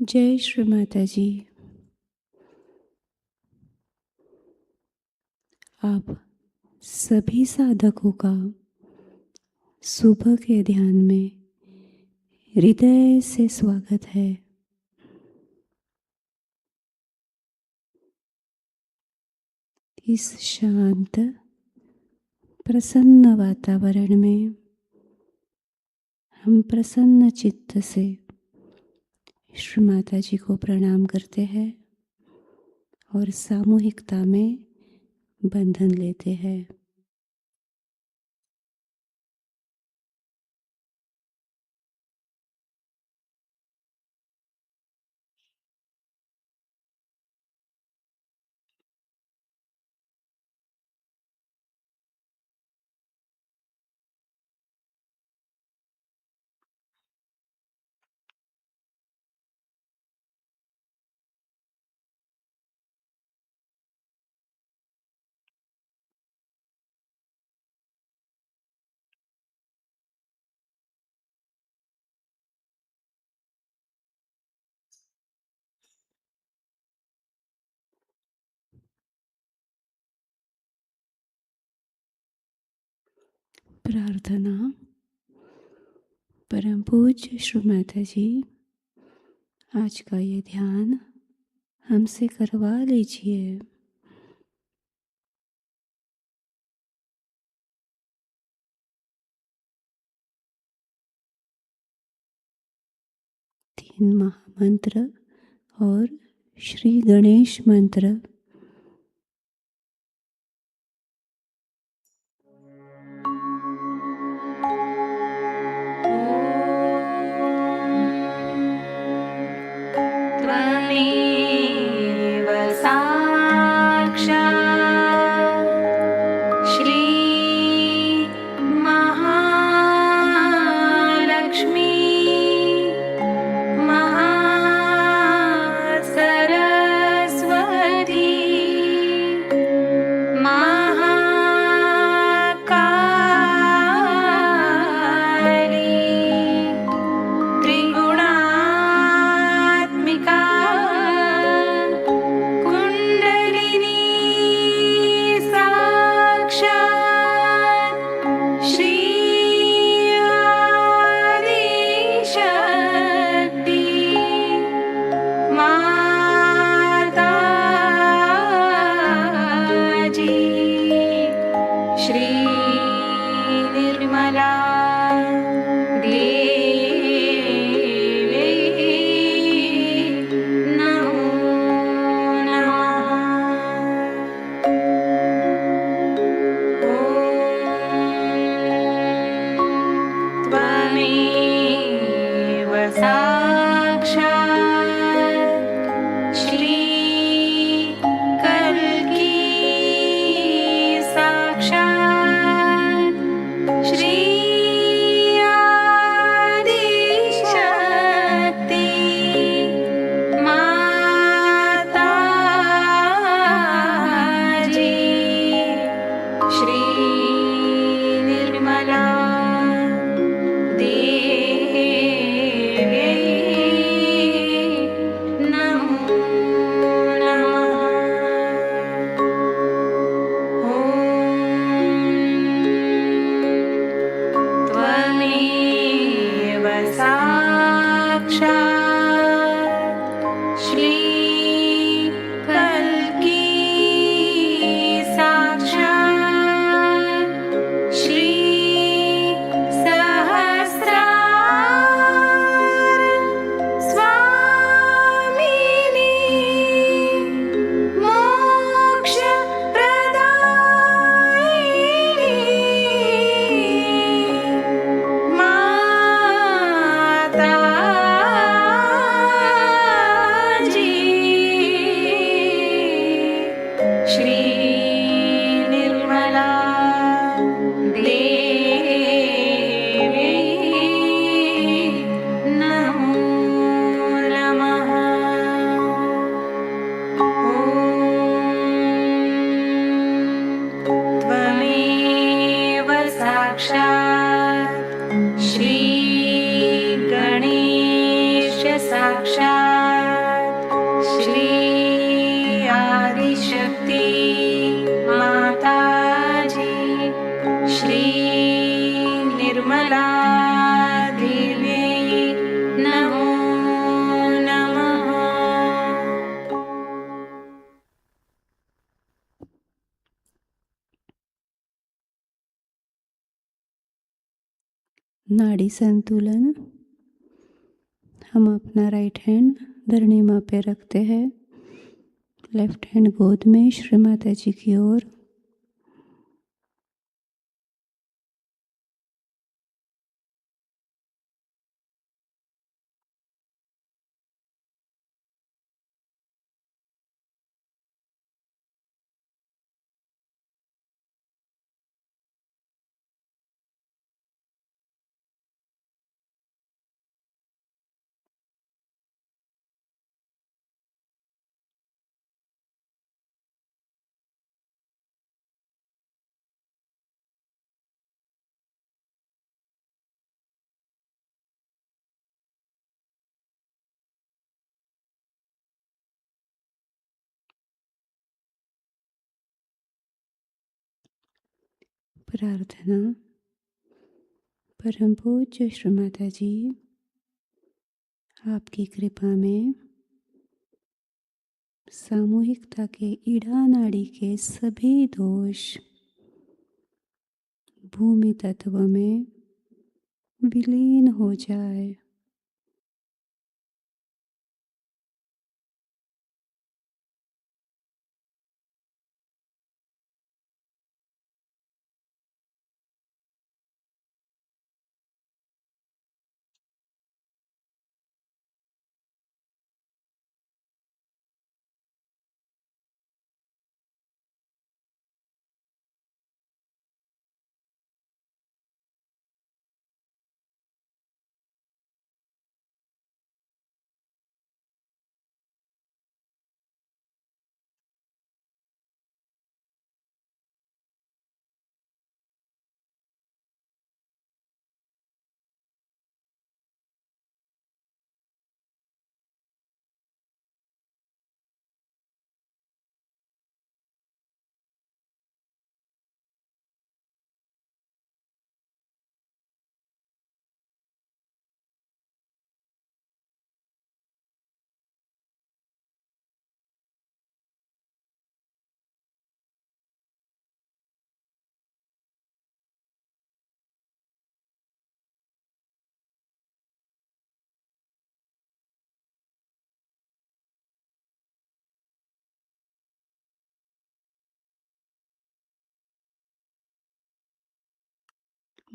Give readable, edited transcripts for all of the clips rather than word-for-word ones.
जय श्री माताजी। आप सभी साधकों का सुबह के ध्यान में हृदय से स्वागत है। इस शांत प्रसन्न वातावरण में हम प्रसन्न चित्त से श्री माताजी को प्रणाम करते हैं और सामूहिकता में बंधन लेते हैं। प्रार्थना। परम पूज्य श्री माताजी, आज का ये ध्यान हमसे करवा लीजिए। तीन महामंत्र और श्री गणेश मंत्र। त्वमेव साक्षात् श्री महालक्ष्मी महासरस्वती महाकाली त्रिगुणात्मिका कुण्डलिनी साक्षात् श्री आदिशक्ति माताजी श्री निर्मला देवी नमो नमः। त्वमेव साक्षात् श्री कल्की साक्षात् श्री आदिशक्ति माताजी श्री निर्मला देवी नमो नमः। त्वमेव साक्षात् श्री कल्की साक्षात् श्री सहस्रार स्वामिनी मोक्षप्रदायिनी माताजी श्री निर्मला देवी नमो नमः। त्वमेव साक्षात् श्री गणेश साक्षात् श्री आदिशक्ति माताजी श्री निर्मला देवी नमो नमः। नाड़ी संतुलन। हम अपना राइट हैंड धरणी माँ पे रखते हैं, लेफ्ट हैंड गोद में श्री माता जी की ओर। प्रार्थना। परम पूज्य श्री माता जी, आपकी कृपा में सामूहिकता के ईड़ा नाड़ी के सभी दोष भूमि तत्व में विलीन हो जाए।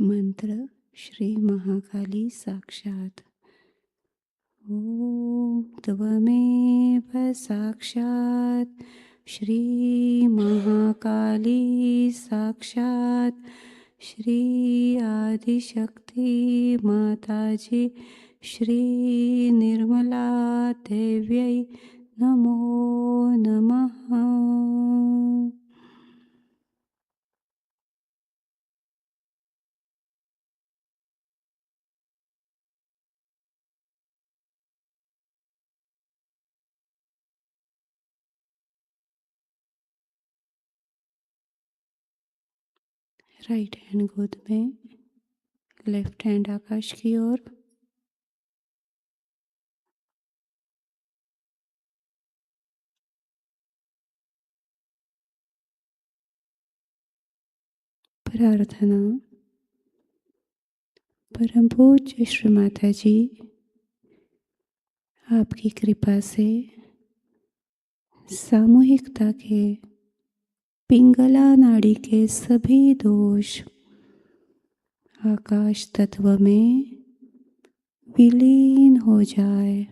मंत्र श्री महाकाली साक्षात। ओम त्वमेव साक्षात् श्री महाकाली साक्षात् श्री आदिशक्ति माताजी श्री निर्मला देव्यै नमो नमः। राइट हैंड गोद में, लेफ्ट हैंड आकाश की ओर। प्रार्थना। परम पूज्य श्री माता जी, आपकी कृपा से सामूहिकता के पिंगला नाड़ी के सभी दोष आकाश तत्व में विलीन हो जाए।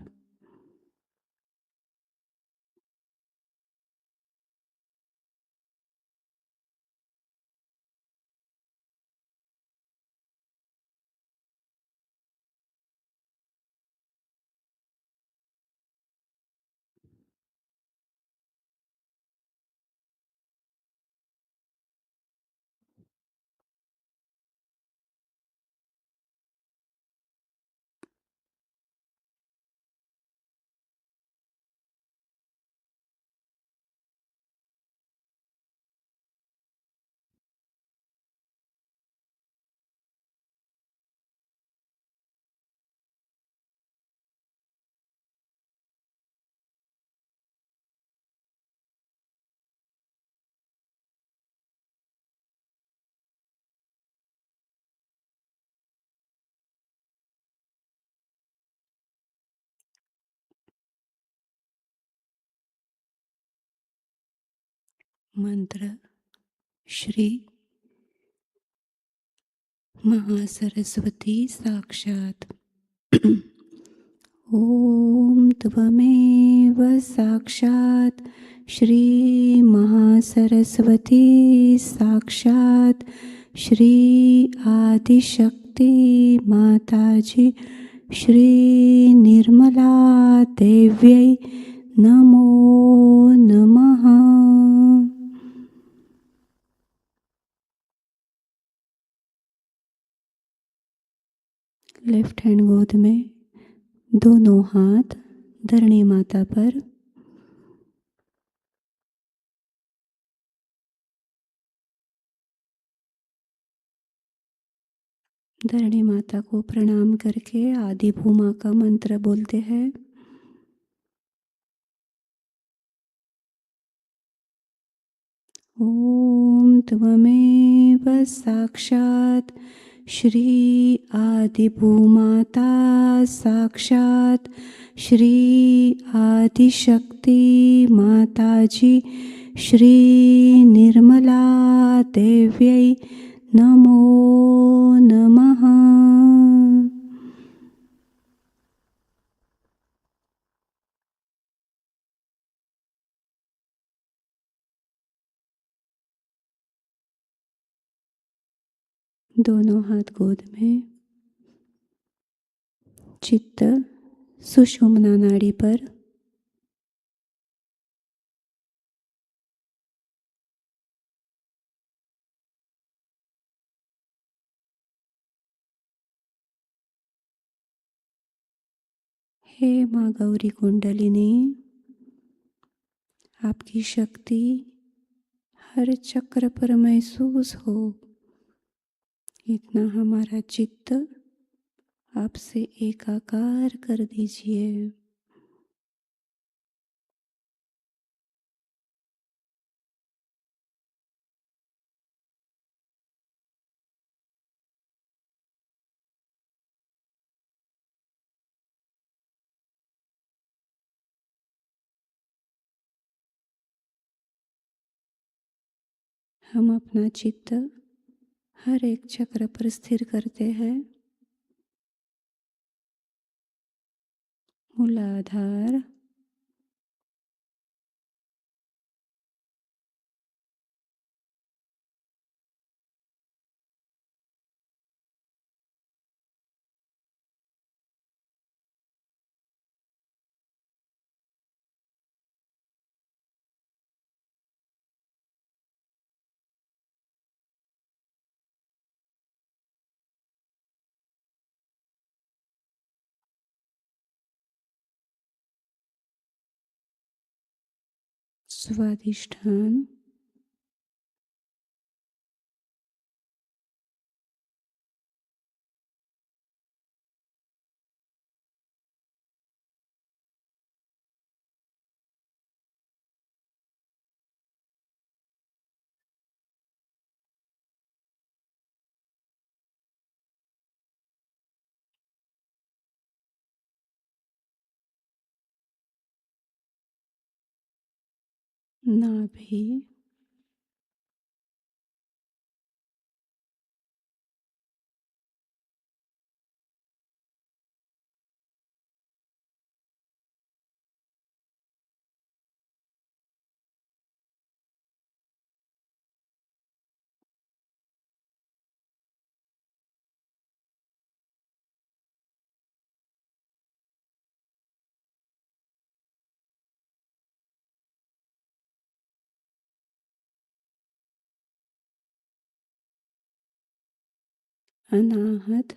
मंत्र श्री महासरस्वती साक्षात। ओम त्वमेव साक्षात् श्री महासरस्वती साक्षात् श्री आदिशक्ति माताजी श्री निर्मला देव्यै नमो नमः। लेफ्ट हैंड गोद में, दोनों हाथ धरणी माता पर। धरणी माता को प्रणाम करके आदि भूमा का मंत्र बोलते हैं। ओम त्वमेव साक्षात् श्री आदिभूमाता साक्षात् श्री आदिशक्ति माताजी श्री निर्मला देव्यै नमो नमः। दोनों हाथ गोद में, चित्त सुषुम्ना नाड़ी पर। हे माँ गौरी कुंडलिनी, आपकी शक्ति हर चक्र पर महसूस हो। इतना हमारा चित्त आपसे एकाकार कर दीजिए। हम अपना चित्त हर एक चक्र पर स्थिर करते हैं। मूलाधार, स्वादिष्ठान, नाभि, अनाहत,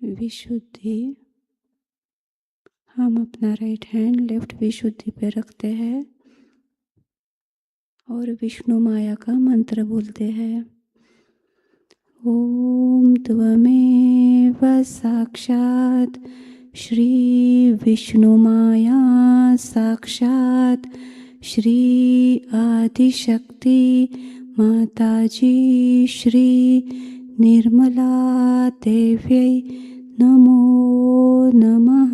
विशुद्धि। हम अपना राइट हैंड लेफ्ट विशुद्धि पे रखते हैं और विष्णु माया का मंत्र बोलते हैं। ओम त्वमेव साक्षात् श्री विष्णुमाया साक्षात् श्री आदिशक्ति माताजी श्री निर्मला देव्यै नमो नमः।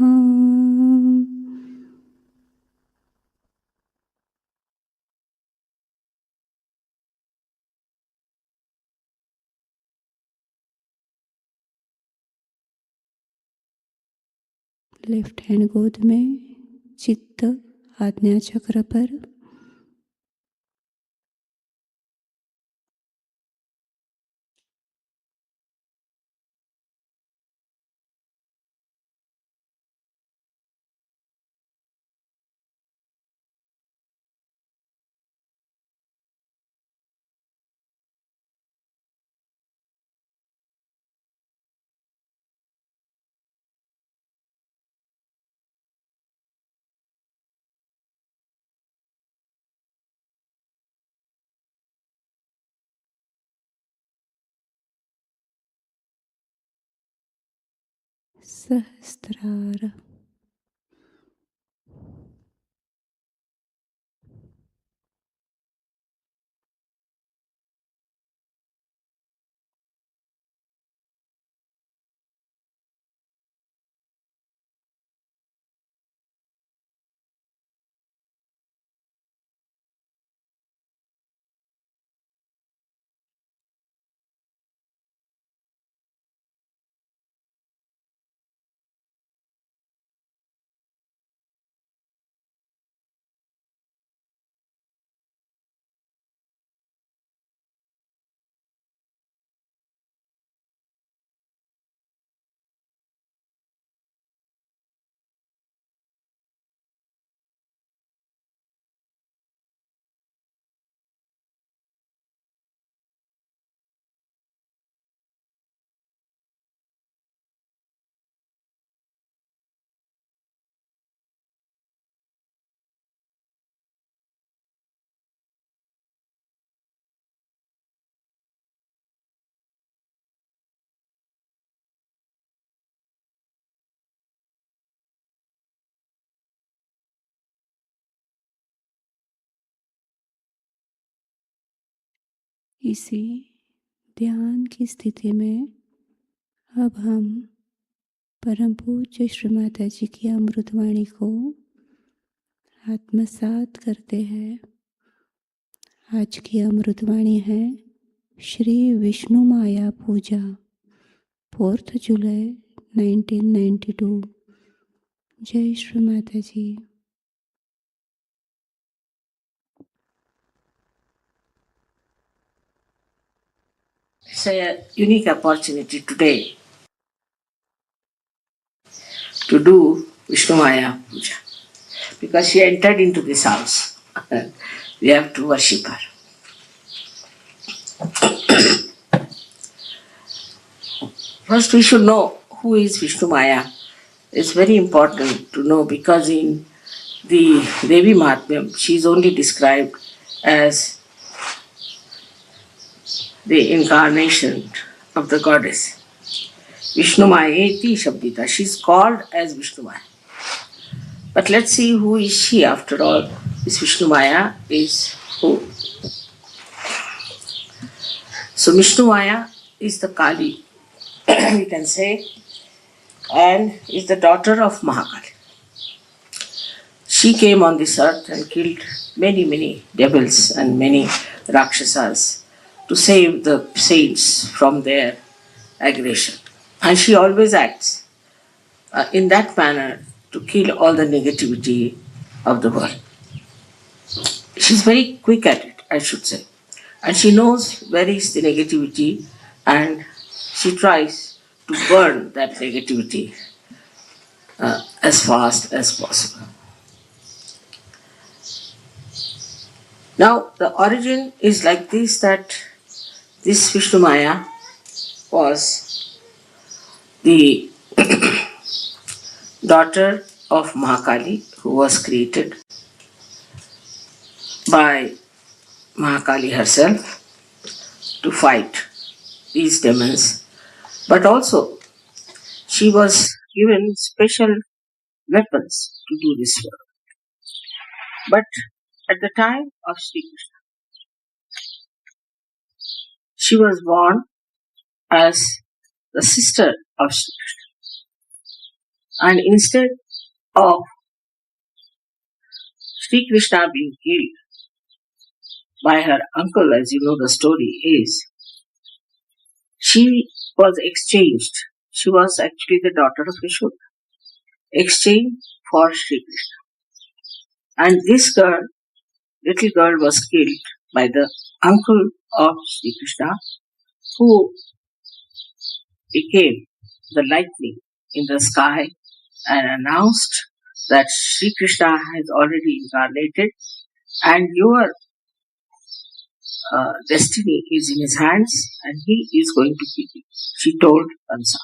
लेफ्ट हैंड गोद में, चित्त आज्ञा चक्र पर। सहस्त्रार। इसी ध्यान की स्थिति में अब हम परम पूज्य श्री माता जी की अमृतवाणी को आत्मसात करते हैं। आज की अमृतवाणी है श्री विष्णुमाया पूजा, 4 जुलाई 1992। जय श्री माता जी। It's a unique opportunity today to do Vishnumaya Puja because she entered into this house. We have to worship her. First, we should know who is Vishnumaya. It's very important to know because in the Devi Mahatmyam, she is only described as the incarnation of the goddess. Vishnumayeti Shabdita. She is called as Vishnumaya. But let's see who is she after all. This Vishnumaya is who? So Vishnumaya is the Kali, we can say, and is the daughter of Mahakali. She came on this earth and killed many devils and many Rakshasas to save the saints from their aggression. And she always acts in that manner to kill all the negativity of the world. She's very quick at it, I should say. And she knows where is the negativity and she tries to burn that negativity as fast as possible. Now, the origin is like this, that this Vishnumaya was the daughter of Mahakali, who was created by Mahakali herself to fight these demons. But also, she was given special weapons to do this work. But at the time of Shri Krishna, she was born as the sister of Shri Krishna. And instead of Shri Krishna being killed by her uncle, as you know the story is, she was exchanged. She was actually the daughter of Vishnu, exchanged for Shri Krishna. And this girl, little girl, was killed by the uncle of Shri Krishna, who became the lightning in the sky and announced that Shri Krishna has already incarnated and your destiny is in his hands and he is going to keep it. She told Kansa.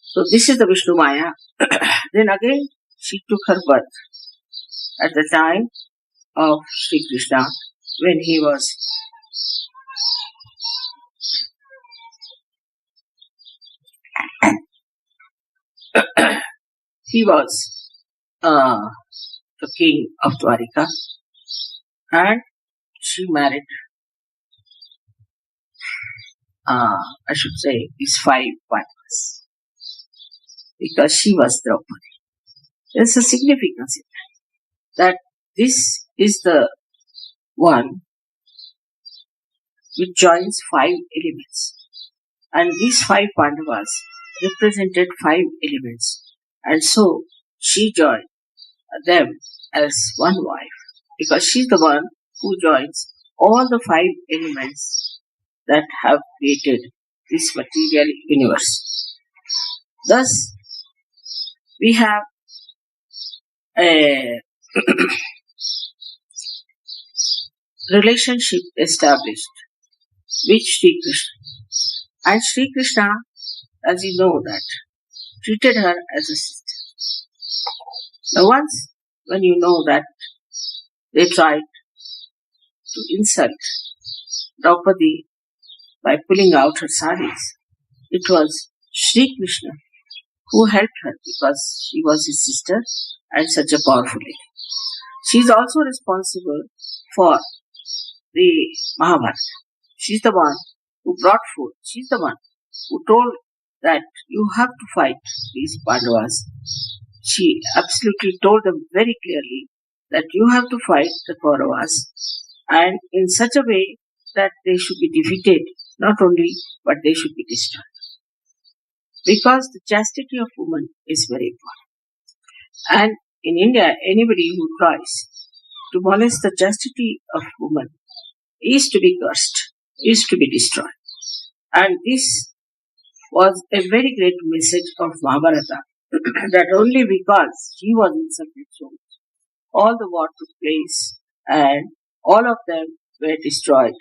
So this is the Vishnumaya. Then again she took her birth at the time of Shri Krishna when he was he was the king of Dwarika, and she married, I should say, his 5 wives, because she was Draupadi. There's a significance in that this is the one which joins 5 elements. And these 5 Pandavas represented 5 elements. And so she joined them as one wife, because she's the one who joins all the 5 elements that have created this material universe. Thus, we have a relationship established with Shri Krishna. And Shri Krishna, as you know, that treated her as a sister. Now once, when you know that they tried to insult Draupadi by pulling out her saris, it was Shri Krishna who helped her, because she was his sister and such a powerful lady. She is also responsible for the Mahabharata. She's the one who brought food. She's the one who told that you have to fight these Pandavas. She absolutely told them very clearly that you have to fight the Kauravas, and in such a way that they should be defeated, not only, but they should be destroyed. Because the chastity of woman is very important. And in India, anybody who tries to molest the chastity of woman is to be cursed, is to be destroyed. And this was a very great message of Mahabharata, that only because she was insulted so much, all the war took place and all of them were destroyed.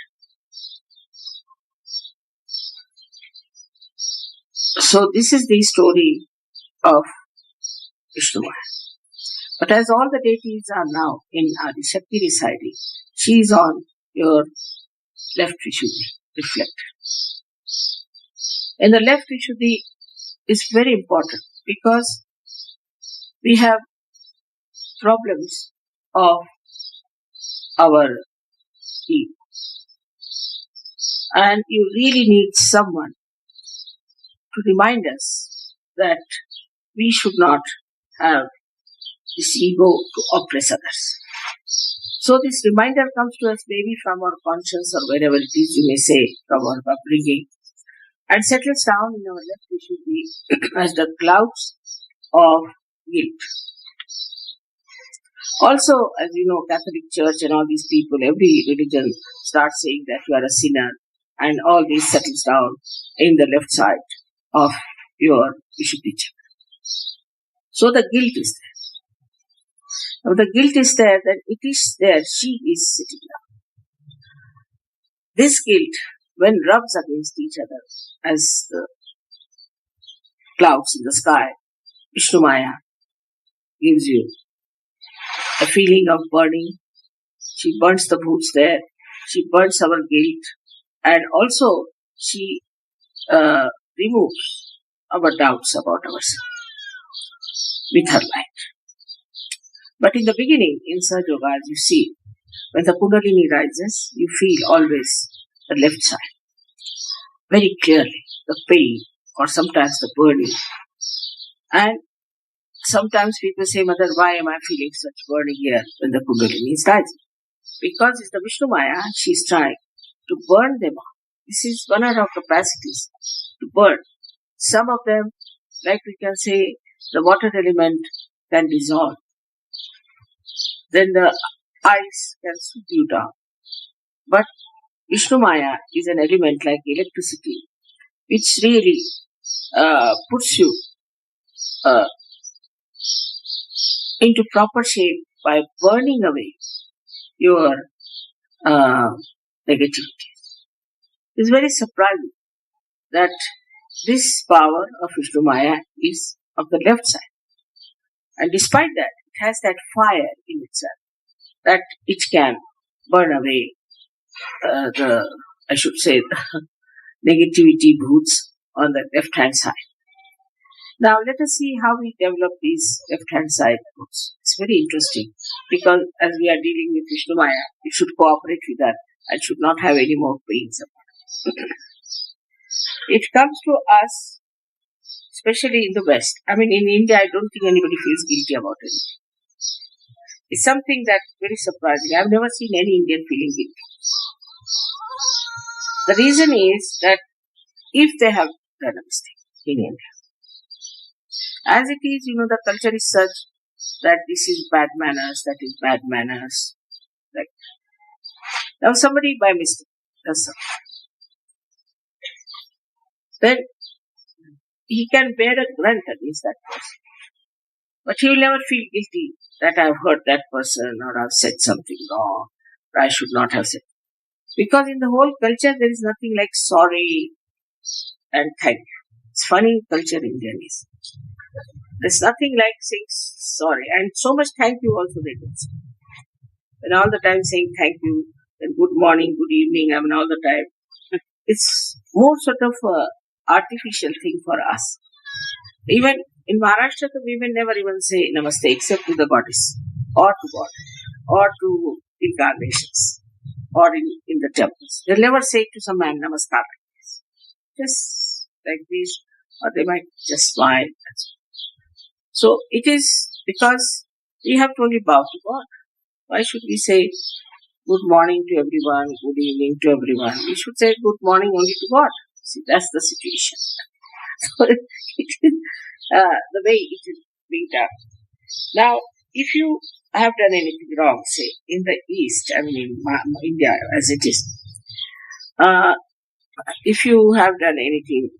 So this is the story of Vishnumaya. But as all the deities are now in Adi Shakti residing, she is on your left Vishuddhi, reflect. And the left Vishuddhi is very important, because we have problems of our ego. And you really need someone to remind us that we should not have this ego to oppress others. So this reminder comes to us maybe from our conscience, or wherever it is, you may say, from our upbringing, and settles down in our left Vishuddhi as the clouds of guilt. Also, as you know, Catholic Church and all these people, every religion starts saying that you are a sinner, and all this settles down in the left side of your Vishuddhi chakra. So the guilt is there. Now the guilt is there, then it is there, she is sitting down. This guilt, when rubs against each other as the clouds in the sky, Vishnumaya gives you a feeling of burning. She burns the bhoots there, she burns our guilt, and also she removes our doubts about ourselves with her light. But in the beginning, in Sahajayoga, as you see, when the Kundalini rises, you feel always the left side very clearly, the pain or sometimes the burning. And sometimes people say, Mother, why am I feeling such burning here when the Kundalini is rising? Because it's the Vishnumaya, she is trying to burn them out. This is one of our capacities, to burn. Some of them, like we can say, the water element can dissolve. Then the ice can soothe you down. But Vishnumaya is an element like electricity, which really puts you into proper shape by burning away your negativity. It's very surprising that this power of Vishnumaya is of the left side. And despite that, it has that fire in itself, that it can burn away the negativity bhoots on the left hand side. Now let us see how we develop these left-hand side roots. It's very interesting because as we are dealing with Vishnumaya, we should cooperate with that and should not have any more pains about it. It comes to us, especially in the West. I mean, in India, I don't think anybody feels guilty about it. It's something that's very surprising. I've never seen any Indian feeling guilty. The reason is that if they have done a mistake in India, as it is, the culture is such that this is bad manners, that is bad manners. Like now, somebody by mistake does something, then he can bear a grunt against that person, but he will never feel guilty that I've hurt that person or I've said something wrong or I should not have said. Because in the whole culture, there is nothing like sorry and thank you. It's funny culture Indian is. There's nothing like saying sorry and so much thank you also they don't say. And all the time saying thank you and good morning, good evening, all the time. It's more sort of a artificial thing for us. Even in Maharashtra, the women never even say namaste except to the goddess or to God or to incarnations or in the temples. They'll never say to some man namaskar like this. Just like this, or they might just smile. So it is because we have to only bow to God. Why should we say good morning to everyone, good evening to everyone? We should say good morning only to God. See, that's the situation. So it is the way it is being done. Now, if you have done anything wrong, say in the East, in India as it is, if you have done anything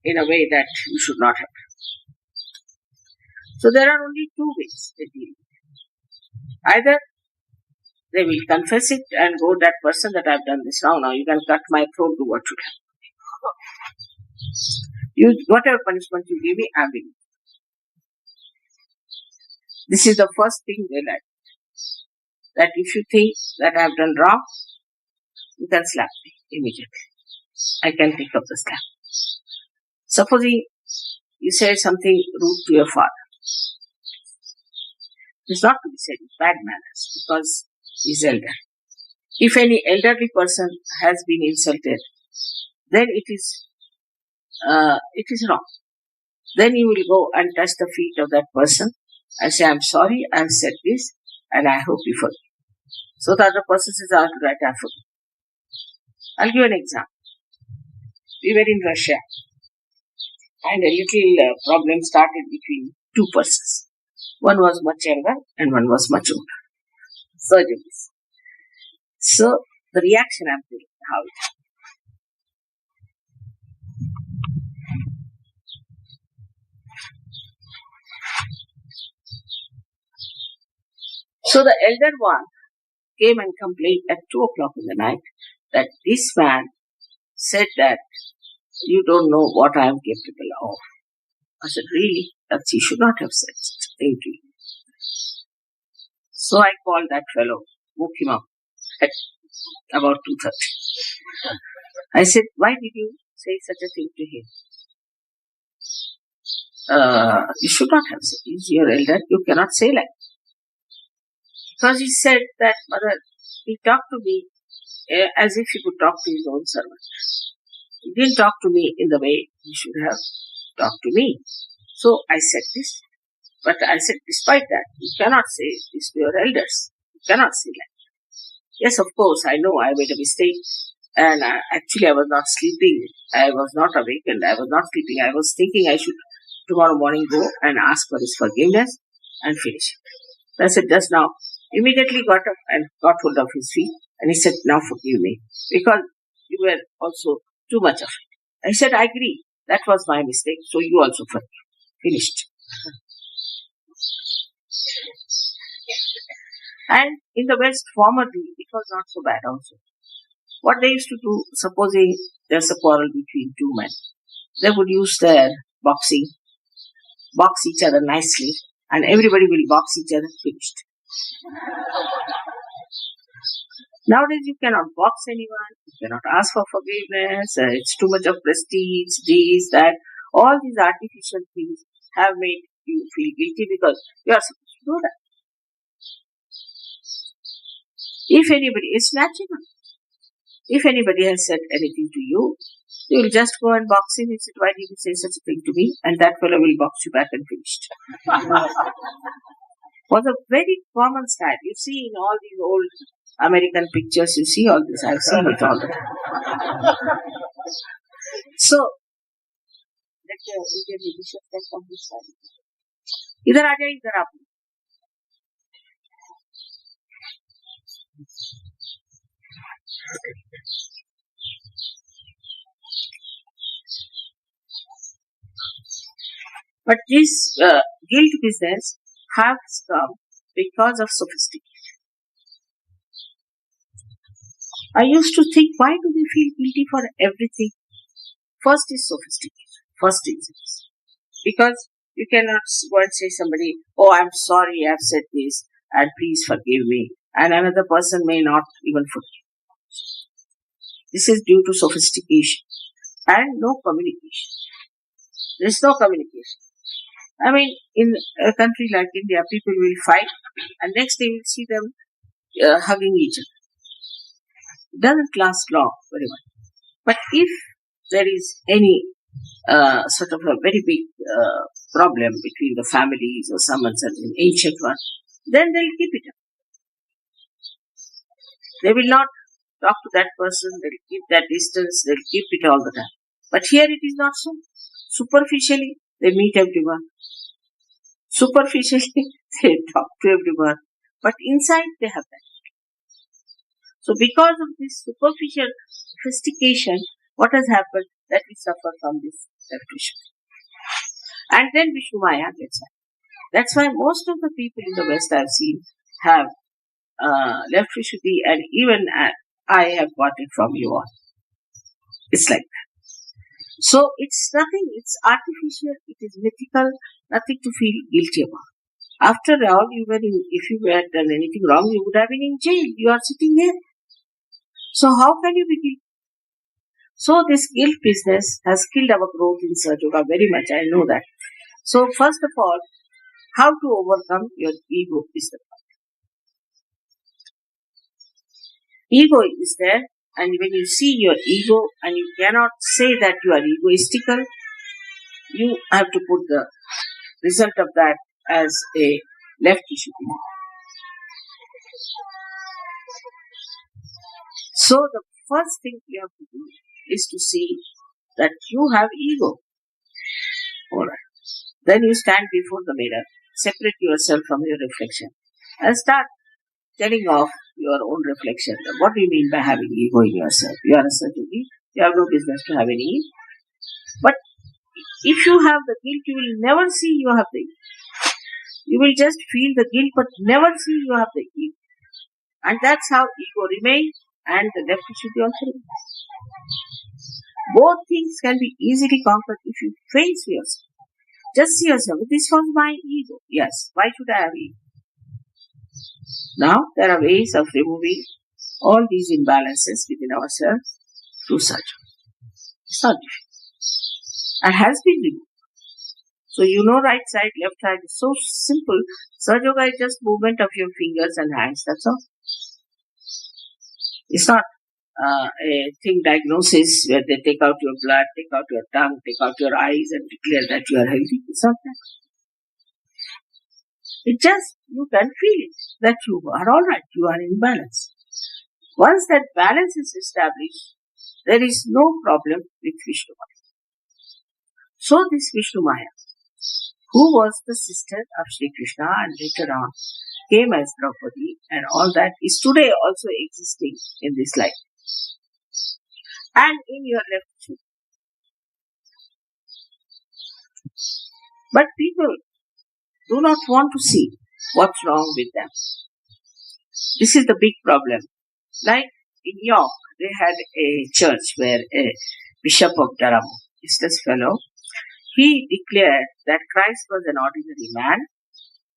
in a way that you should not have done. So there are only two ways they deal with it. Either they will confess it and go that person that I've done this wrong. Now you can cut my throat, do what you can. Whatever punishment you give me, I will. This is the first thing they like. That if you think that I have done wrong, you can slap me immediately. I can pick up the slap. Supposing you say something rude to your father. It's not to be said in bad manners because he's elder. If any elderly person has been insulted, then it is wrong. Then you will go and touch the feet of that person and say, I'm sorry, I've said this and I hope you forgive. So the other person says, all right, I forgive. I'll give an example. We were in Russia and a little problem started between two persons. One was much younger and one was much older. Surgeons. So the reaction I'm telling how it happened. So the elder one came and complained at 2 o'clock in the night that this man said that you don't know what I am capable of. I said, really? That he should not have said such a thing to you. So I called that fellow, woke him up at about 2:30. I said, why did you say such a thing to him? You should not have said. He's your elder. You cannot say like that. Because he said that, mother, he talked to me as if he could talk to his own servant. He didn't talk to me in the way he should have talked to me. So I said this. But I said, despite that, you cannot say this to your elders. You cannot say like that. Yes, of course, I know I made a mistake. And actually, I was not sleeping. I was not awakened. I was not sleeping. I was thinking I should tomorrow morning go and ask for his forgiveness and finish it. I said, just now, immediately got up and got hold of his feet. And he said, now forgive me. Because you were also too much of it. I said, I agree. That was my mistake. So you also forgive. Finished. And in the West, formerly, it was not so bad also. What they used to do, supposing there's a quarrel between two men, they would use their boxing, box each other nicely, and everybody will box each other, finished. Nowadays, you cannot box anyone, you cannot ask for forgiveness, it's too much of prestige, this, that. All these artificial things have made you feel guilty because you are supposed to do that. If anybody, it's natural. If anybody has said anything to you, you will just go and box him and say, why did you say such a thing to me? And that fellow will box you back and finished. Was a very common style. You see in all these old American pictures, you see all this. I've seen it all the time. So, let the Indian leadership take on this side. इधर आ जाए इधर आप But this guilt business has come because of sophistication. I used to think, why do we feel guilty for everything? First is sophistication. First is this. Because you cannot go and say somebody, oh, I'm sorry, I've said this, and please forgive me. And another person may not even forgive. This is due to sophistication and no communication. There is no communication. I mean, in a country like India, people will fight and next day you will see them hugging each other. It doesn't last long, very much. But if there is any sort of a very big problem between the families or some certain ancient one, then they'll keep it up. They will not talk to that person, they'll keep that distance, they'll keep it all the time. But here it is not so. Superficially, they meet everyone. Superficially, they talk to everyone. But inside, they have that. So because of this superficial sophistication, what has happened? That we suffer from this left-Vishnumaya. And then Vishnumaya gets out. That's why most of the people in the West I've seen have left-Vishuddhi, and even I have got it from you all. It's like that. So it's nothing, it's artificial, it is mythical, nothing to feel guilty about. After all, if you had done anything wrong, you would have been in jail. You are sitting there. So how can you be guilty? So this guilt business has killed our growth in Sahajayoga very much, I know that. So first of all, how to overcome your ego is the problem. Ego is there, and when you see your ego and you cannot say that you are egoistical, you have to put the result of that as a left issue. So the first thing you have to do is to see that you have ego. Alright. Then you stand before the mirror, separate yourself from your reflection, and start telling off your own reflection. What do you mean by having ego in yourself? You are a Sahajayogi, you have no business to have any ego. But if you have the guilt, you will never see you have the ego. You will just feel the guilt, but never see you have the ego. And that's how ego remains, and the left Vishuddhi also remains. Both things can be easily conquered if you face yourself. Just see yourself, this was my ego. Yes, why should I have ego? Now, there are ways of removing all these imbalances within ourselves through Sahajayoga. It's not difficult. And has been removed. So you know right side, left side is so simple. Sahajayoga is just movement of your fingers and hands, that's all. It's not a thing diagnosis where they take out your blood, take out your tongue, take out your eyes and declare that you are healthy. It's not that. It just, you can feel it, that you are alright, you are in balance. Once that balance is established, there is no problem with Vishnumaya. So this Vishnumaya, who was the sister of Shri Krishna and later on came as Draupadi and all that, is today also existing in this life. And in your left cheek. But people do not want to see what's wrong with them. This is the big problem. Like in York, they had a church where a bishop of Durham, useless fellow, he declared that Christ was an ordinary man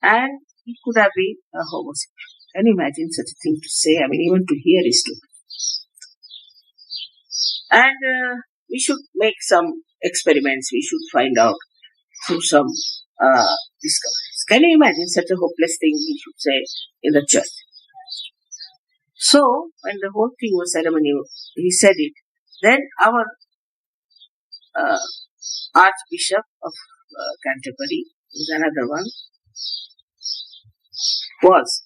and he could have been a homosexual. Can you imagine such a thing to say? I mean, even to hear is stupid. And we should make some experiments. We should find out through some discoveries. Can you imagine such a hopeless thing we should say in the church? So, when the whole thing was ceremonial, he said it. Then our Archbishop of Canterbury, is another one, was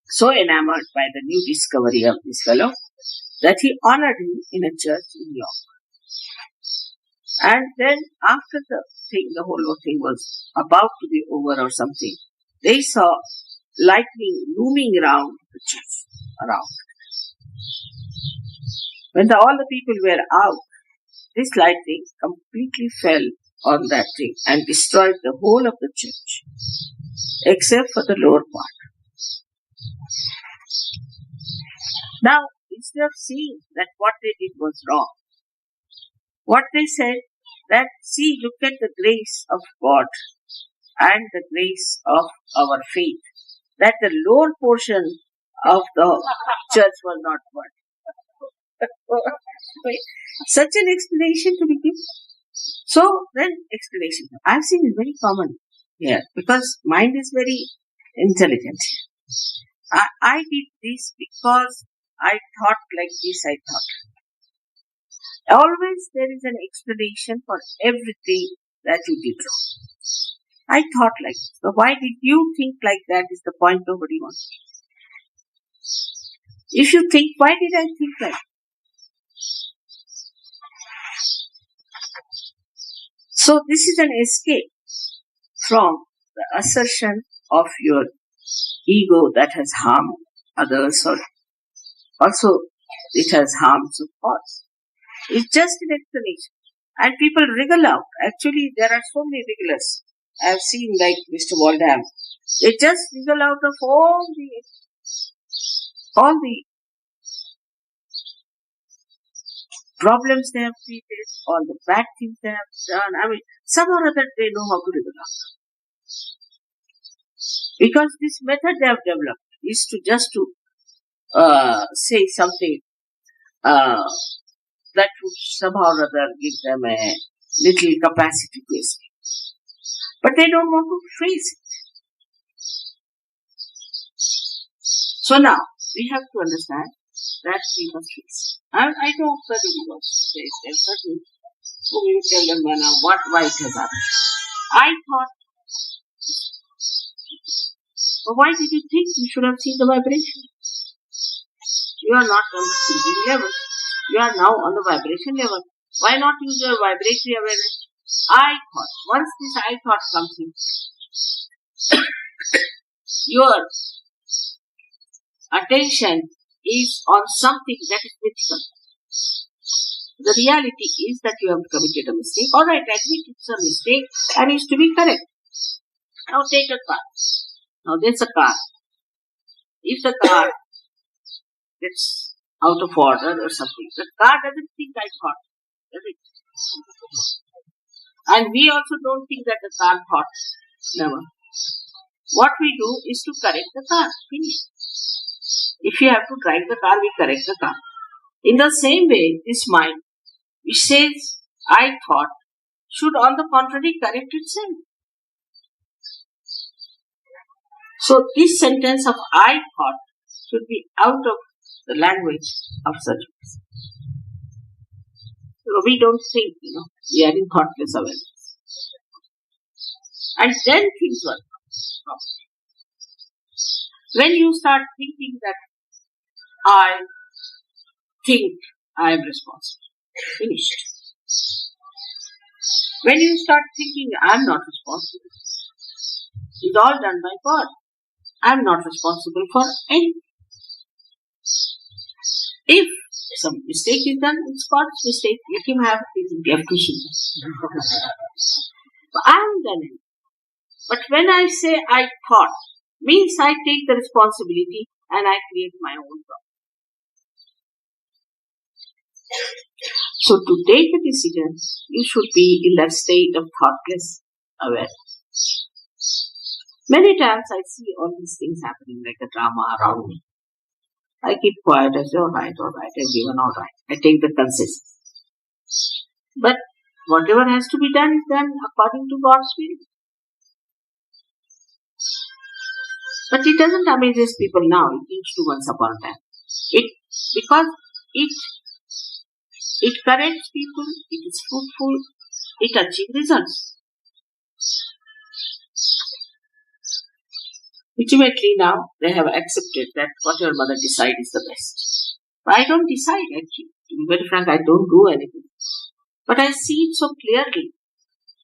so enamored by the new discovery of this fellow that he honored him in a church in York. And then after the whole thing was about to be over or something, they saw lightning looming around the church, around. When all the people were out, this lightning completely fell on that thing and destroyed the whole of the church, except for the lower part. Now, instead of seeing that what they did was wrong, what they said that, see, look at the grace of God and the grace of our faith, that the lower portion of the church was not burned. Such an explanation to be given. So then explanation. I've seen it very common here because mind is very intelligent. I did this because I thought like this, I thought. Always there is an explanation for everything that you did wrong. I thought like this. So why did you think like that is the point nobody wants. If you think, why did I think like that? So this is an escape from the assertion of your ego that has harmed others, or also it has harmed some cause. It's just an explanation. And people wriggle out. Actually, there are so many wrigglers. I have seen like Mr. Waldham. They just wriggle out of all the problems they have created, all the bad things they have done. I mean, somehow or other they know how to wriggle out. Because this method they have developed is to just to say something that would somehow or other give them a little capacity to escape. But they don't want to face it. So now, we have to understand that we must face. I know certainly what to face. There's certain whom you tell them now why it has happened. I thought, but why did you think you should have seen the vibration? You are not on the thinking level. You are now on the vibration level. Why not use your vibratory awareness? I thought. Once this I thought comes in, your attention is on something that is mythical. The reality is that you have committed a mistake. Alright, admit it's a mistake and it's to be correct. Now take a car. Now there's a car. If the car gets out of order or something, the car doesn't think I thought, does it? And we also don't think that the car thought. Never. What we do is to correct the car. Finish. If you have to drive the car, we correct the car. In the same way, this mind, which says, I thought, should on the contrary correct itself. So this sentence of I thought should be out of the language of such person. So we don't think, we are in thoughtless awareness. And then things work out. When you start thinking that I think I am responsible, finished. When you start thinking I am not responsible, it's all done by God. I am not responsible for anything. If some mistake is done, it's God's mistake. Let him have his definition. I haven't done it. But when I say I thought, means I take the responsibility and I create my own problem. So to take a decision, you should be in that state of thoughtless awareness. Many times I see all these things happening like a drama around me. I keep quiet. I say, all right, everyone, all right. I take the consensus. But whatever has to be done is done according to God's will. But it doesn't amaze people now. It used to once upon a time. Because it corrects people, it is fruitful, it achieves results. Ultimately now they have accepted that what your mother decides is the best. But I don't decide actually. To be very frank, I don't do anything. But I see it so clearly,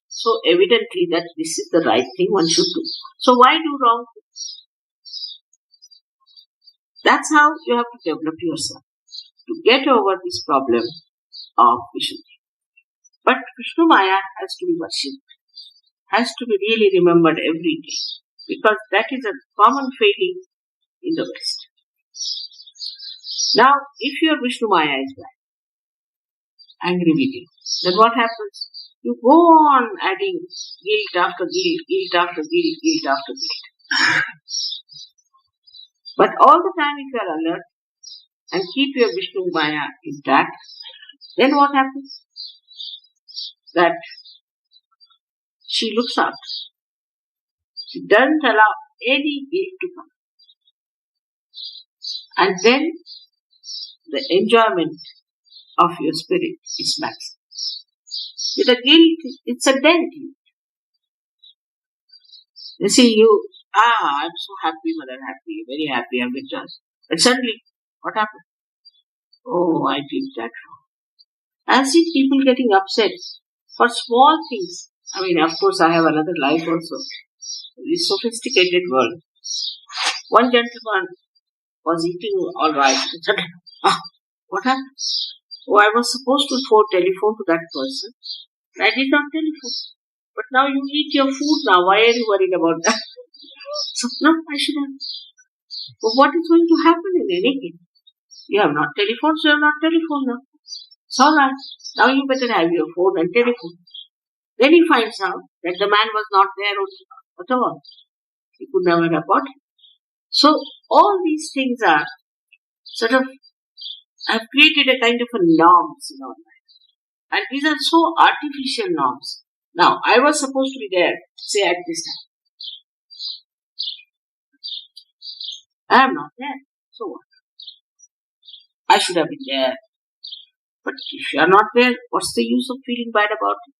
so evidently that this is the right thing one should do. So why do wrong things? That's how you have to develop yourself to get over this problem of Vishnumaya. But Vishnumaya has to be worshipped, has to be really remembered every day, because that is a common failing in the West. Now, if your Vishnumaya is bad, angry with you, then what happens? You go on adding guilt after guilt, guilt after guilt, guilt after guilt. But all the time if you are alert and keep your Vishnumaya intact, then what happens? That she looks out. She doesn't allow any guilt to come. And then the enjoyment of your spirit is maximum. With a guilt, it's a dent. You see, I'm so happy, mother, happy, very happy, I'm with us. But suddenly, what happened? Oh, I did that wrong. I see people getting upset for small things. I mean, of course, I have another life also. This sophisticated world. One gentleman was eating all right. Suddenly, what happened? Oh, I was supposed to telephone to that person. I did not telephone. But now you eat your food now. Why are you worried about that? So, no, I should have. But what is going to happen in any case? You have not telephoned, so you have not telephoned now. It's all right. Now you better have your phone and telephone. Then he finds out that the man was not there at all. He could never report it. So, all these things are sort of, have created a kind of a norms in our life. And these are so artificial norms. Now, I was supposed to be there, say at this time. I am not there. So what? I should have been there. But if you are not there, what's the use of feeling bad about it?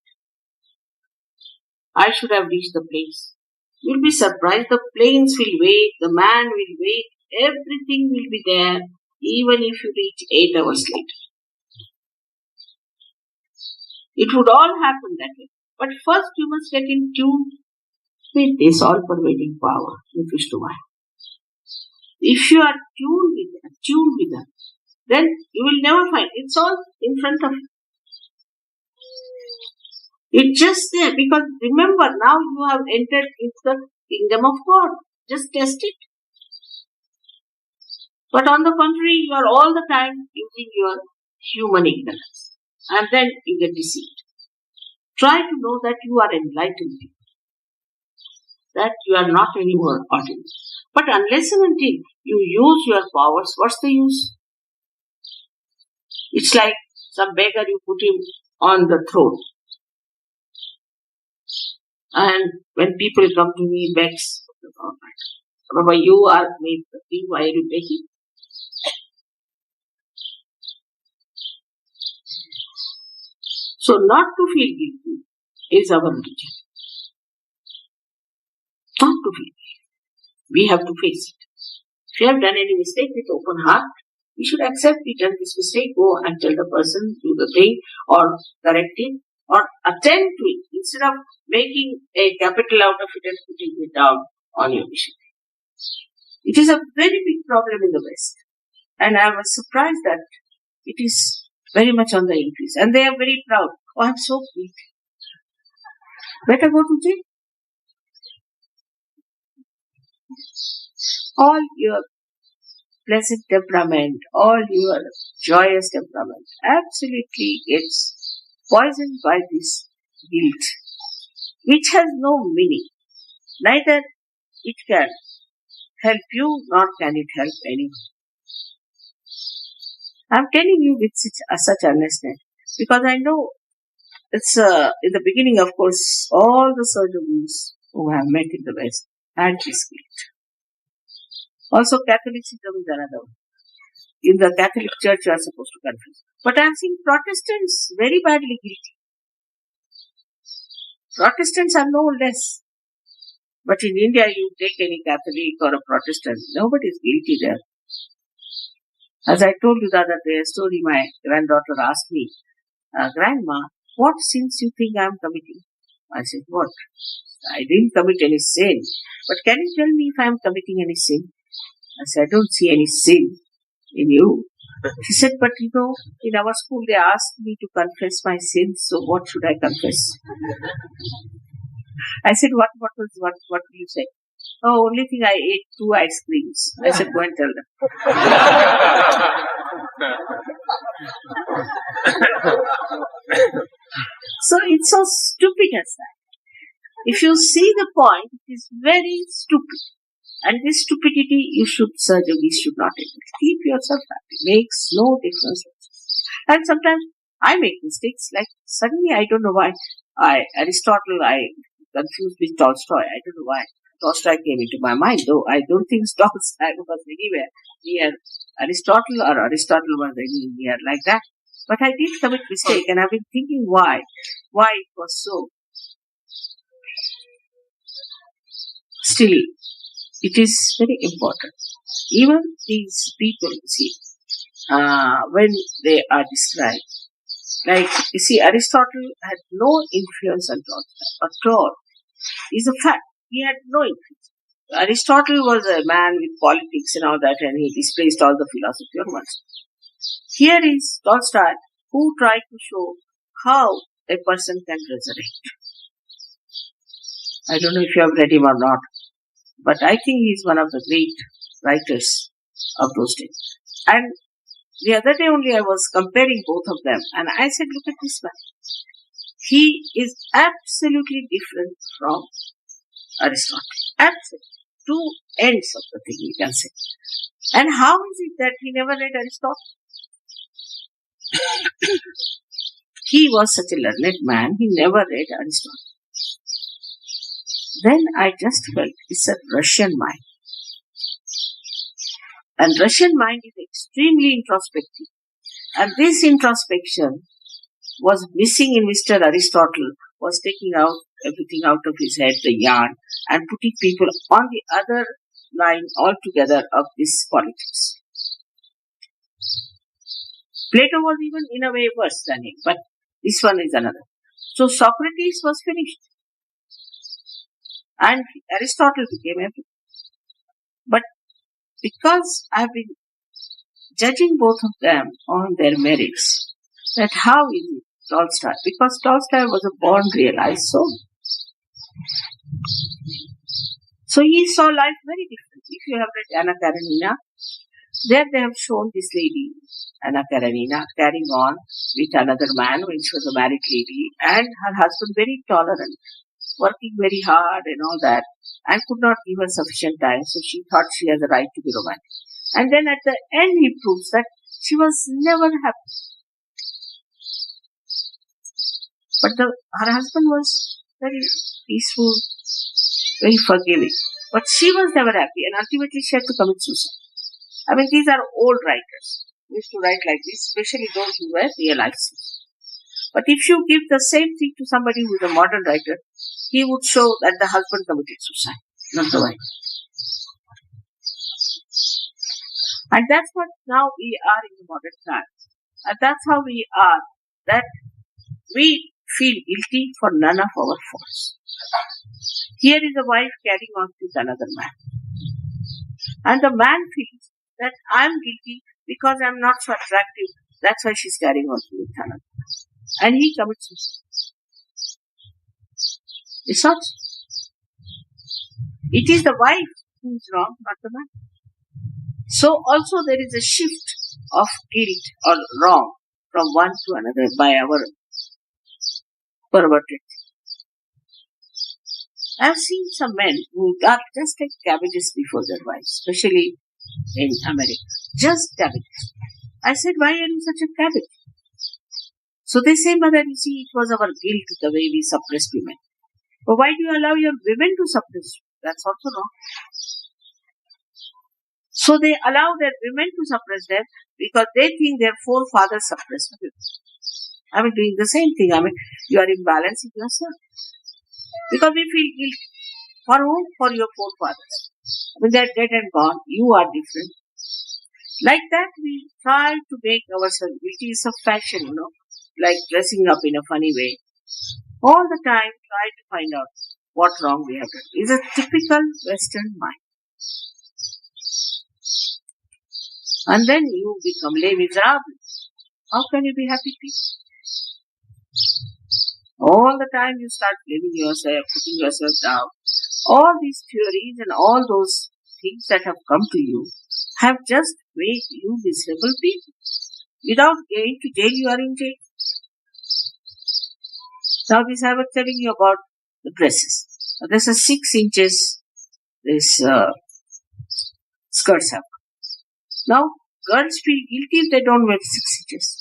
I should have reached the place. You'll be surprised. The planes will wait, the man will wait, everything will be there, even if you reach 8 hours later. It would all happen that way. But first you must get in tune with this all-pervading power, with Vishnumaya. If you are tuned with her, then you will never find it's all in front of you. It's just there because remember now you have entered into the kingdom of God. Just test it. But on the contrary, you are all the time using your human ignorance. And then you get deceived. Try to know that you are enlightened. That you are not anymore ordinary. But unless and until you use your powers, what's the use? It's like some beggar, you put him on the throne. And when people come to me, begs, Baba, you are made the king, why are you begging? So not to feel guilty is our religion. Not to feel guilty. We have to face it. If you have done any mistake with open heart, we should accept we done this mistake, go and tell the person, do the thing, or correct it, or attend to it, instead of making a capital out of it and putting it down on your mission. It is a very big problem in the West. And I was surprised that it is very much on the increase. And they are very proud. Oh, I'm so sweet. Better go to jail. All your pleasant temperament, all your joyous temperament absolutely gets poisoned by this guilt, which has no meaning. Neither it can help you nor can it help anyone. I'm telling you with such earnestness because I know it's in the beginning, of course, all the surgeons who have met in the West had this guilt. Also, Catholicism is another one. In the Catholic Church, you are supposed to confess. But I have seen Protestants very badly guilty. Protestants are no less. But in India, you take any Catholic or a Protestant, nobody is guilty there. As I told you the other day, a story my granddaughter asked me, Grandma, what sins you think I am committing? I said, what? I didn't commit any sin. But can you tell me if I am committing any sin? I said, I don't see any sin in you. She said, but you know, in our school they asked me to confess my sins, so what should I confess? I said, what will you say? Oh, only thing I ate 2 ice creams. I said, go and tell them. So it's so stupid as that. If you see the point, it is very stupid. And this stupidity you should not take it. Keep yourself happy. Makes no difference. And sometimes I make mistakes. Like suddenly I don't know why Aristotle I confused with Tolstoy. I don't know why. Tolstoy came into my mind, though I don't think Tolstoy was anywhere near Aristotle or Aristotle was anywhere near like that. But I did commit mistake and I've been thinking why it was so. Still, it is very important. Even these people, when they are described, like, you see, Aristotle had no influence on Tolstoy at all. It's a fact. He had no influence. Aristotle was a man with politics and all that, and he displaced all the philosophy at once. Here is Tolstoy, who tried to show how a person can resurrect. I don't know if you have read him or not, but I think he is one of the great writers of those days. And the other day only I was comparing both of them, and I said, look at this man. He is absolutely different from Aristotle. Absolutely. 2 ends of the thing, you can say. And how is it that he never read Aristotle? He was such a learned man, he never read Aristotle. Then I just felt it's a Russian mind. And Russian mind is extremely introspective. And this introspection was missing in Mr. Aristotle, was taking out everything out of his head, the yarn, and putting people on the other line altogether of this politics. Plato was even in a way worse than him, but this one is another. So Socrates was finished. And Aristotle became everything. But because I have been judging both of them on their merits, that how is it Tolstoy? Because Tolstoy was a born realized soul. So he saw life very different. If you have read Anna Karenina, there they have shown this lady, Anna Karenina, carrying on with another man when she was a married lady, and her husband very tolerant, working very hard and all that, and could not give her sufficient time, so she thought she has a right to be romantic. And then at the end he proves that she was never happy. But her husband was very peaceful, very forgiving. But she was never happy, and ultimately she had to commit suicide. I mean, these are old writers who used to write like this, especially those who were realized. But if you give the same thing to somebody who is a modern writer, he would show that the husband committed suicide, not the wife. And that's what now we are in the modern times. And that's how we are, that we feel guilty for none of our faults. Here is a wife carrying on with another man. And the man feels that I am guilty because I am not so attractive. That's why she's carrying on with another. And he commits suicide. It's not. It is the wife who is wrong, not the man. So also there is a shift of guilt or wrong from one to another by our perverted. I have seen some men who are just like cabbages before their wives, especially in America. Just cabbages. I said, why are you such a cabbage? So they say, Mother, you see, it was our guilt the way we suppressed women. But why do you allow your women to suppress you? That's also wrong. So they allow their women to suppress them because they think their forefathers suppressed them. I mean, doing the same thing. I mean, you are imbalancing yourself. Because we feel guilty. For whom? For your forefathers. I mean, they're dead and gone. You are different. Like that, we try to make ourselves, which is a fashion, like dressing up in a funny way. All the time, try to find out what wrong we have done. It's a typical Western mind. And then you become les miserables. How can you be happy people? All the time you start blaming yourself, putting yourself down. All these theories and all those things that have come to you have just made you miserable people. Without going to jail, you are in jail. Now this I was telling you about the dresses. Now, there's a 6 inches this skirts have. Now girls feel guilty if they don't wear 6 inches.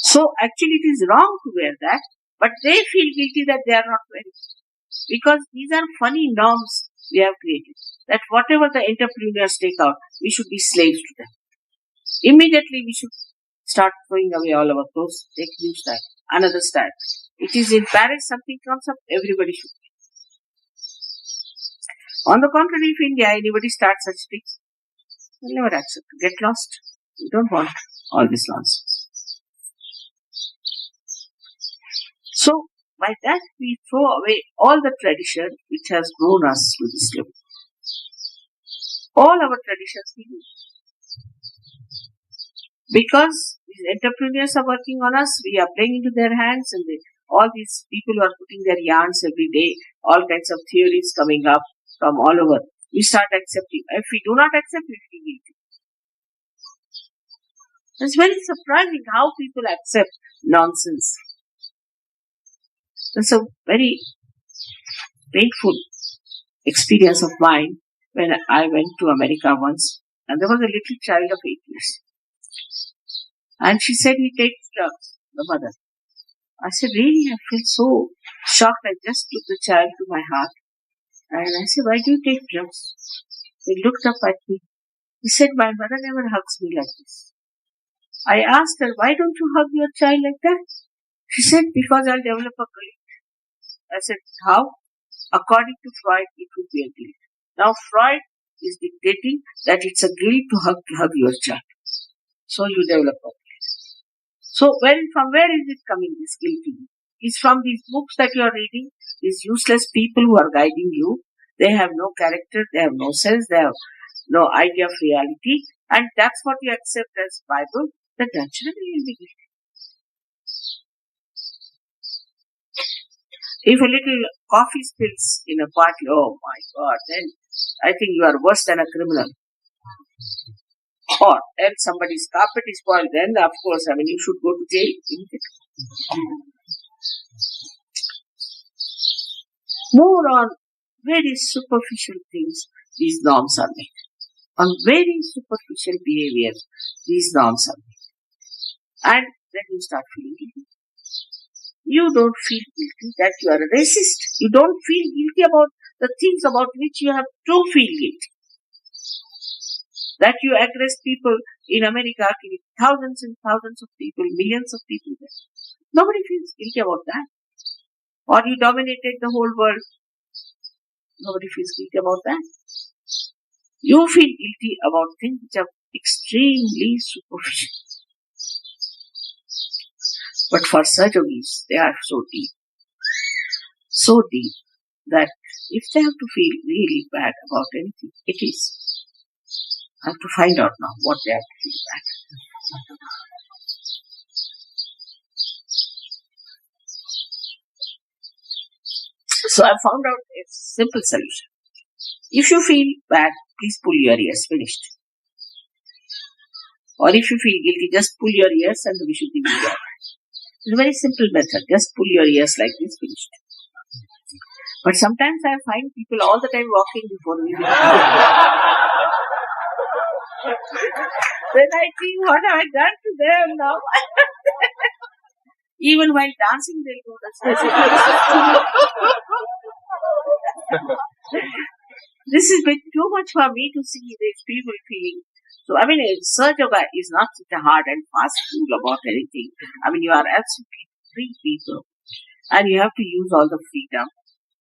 So actually it is wrong to wear that, but they feel guilty that they are not wearing. Because these are funny norms we have created. That whatever the entrepreneurs take out, we should be slaves to them. Immediately we should start throwing away all our clothes, take new style, another style. It is in Paris, something comes up, everybody should be. On the contrary, if India, anybody starts such things, we'll never accept. Get lost. We don't want all this nonsense. So, by that we throw away all the tradition which has grown us to this level. All our traditions we lose. Because these entrepreneurs are working on us, we are playing into their hands, and all these people who are putting their yarns every day, all kinds of theories coming up from all over. We start accepting. If we do not accept, we feel guilty. It's very surprising how people accept nonsense. It's a very painful experience of mine when I went to America once, and there was a little child of 8 years. And she said he takes drugs, the mother. I said, really? I feel so shocked. I just took the child to my heart. And I said, why do you take drugs? He looked up at me. He said, my mother never hugs me like this. I asked her, why don't you hug your child like that? She said, because I'll develop a guilt. I said, how? According to Freud, it would be a guilt. Now, Freud is dictating that it's a guilt to hug your child. So you develop a guilt. So from where is it coming, this guilt? It's from these books that you are reading, these useless people who are guiding you. They have no character, they have no sense, they have no idea of reality, and that's what you accept as Bible, then naturally you will be guilty. If a little coffee spills in a party, oh my God, then I think you are worse than a criminal. Or else somebody's carpet is spoiled, then of course, you should go to jail. More on very superficial things, these norms are made. On very superficial behavior, these norms are made. And then you start feeling guilty. You don't feel guilty that you are a racist. You don't feel guilty about the things about which you have to feel guilty. That you aggress people in America, killing thousands and thousands of people, millions of people there. Nobody feels guilty about that. Or you dominated the whole world. Nobody feels guilty about that. You feel guilty about things which are extremely superficial. But for Sahajayogas, they are so deep that if they have to feel really bad about anything, it is. I have to find out now what they have to feel bad. So I found out a simple solution. If you feel bad, please pull your ears, finished. Or if you feel guilty, just pull your ears and we should be alright. It's a very simple method. Just pull your ears like this, finished. But sometimes I find people all the time walking before me. Then I think, what have I done to them now? Even while dancing, they'll go the This is a bit too much for me to see these people feeling. So, I mean, Sahajayoga is not such a hard and fast rule about anything. I mean, you are absolutely free people and you have to use all the freedom.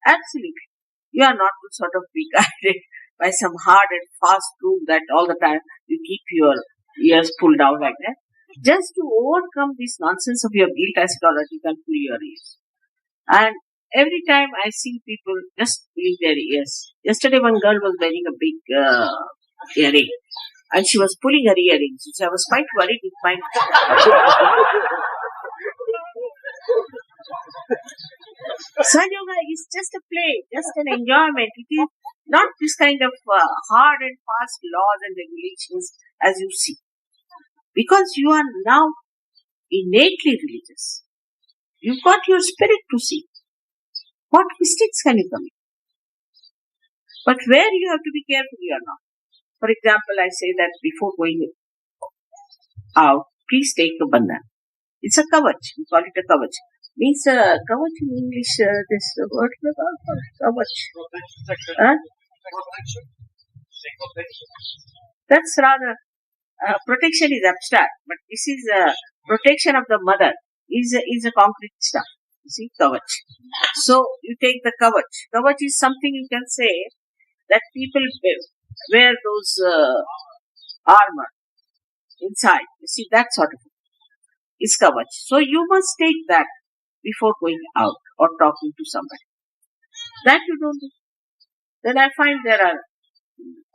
Absolutely. You are not to sort of be guided by some hard and fast rule that all the time you keep your ears pulled down like that. Just to overcome this nonsense of your guilt astrology, you can pull your ears. And every time I see people just pulling their ears. Yesterday one girl was wearing a big earring and she was pulling her earrings. So I was quite worried with my... Sahajayoga is just a play, just an enjoyment. It is not this kind of hard and fast laws and regulations as you see. Because you are now innately religious. You've got your spirit to see. What mistakes can you commit? But where you have to be careful, you are not. For example, I say that before going out, please take a bandhan. It's a kavach. We call it a kavach. Means kavach in English, this word kavach. Huh? That's rather, protection is abstract, but this is protection of the mother is a concrete stuff. You see, kavach. So you take the kavach. Kavach is something you can say that people wear those armor inside. You see, that sort of is kavach. So you must take that before going out or talking to somebody. That you don't do. Then I find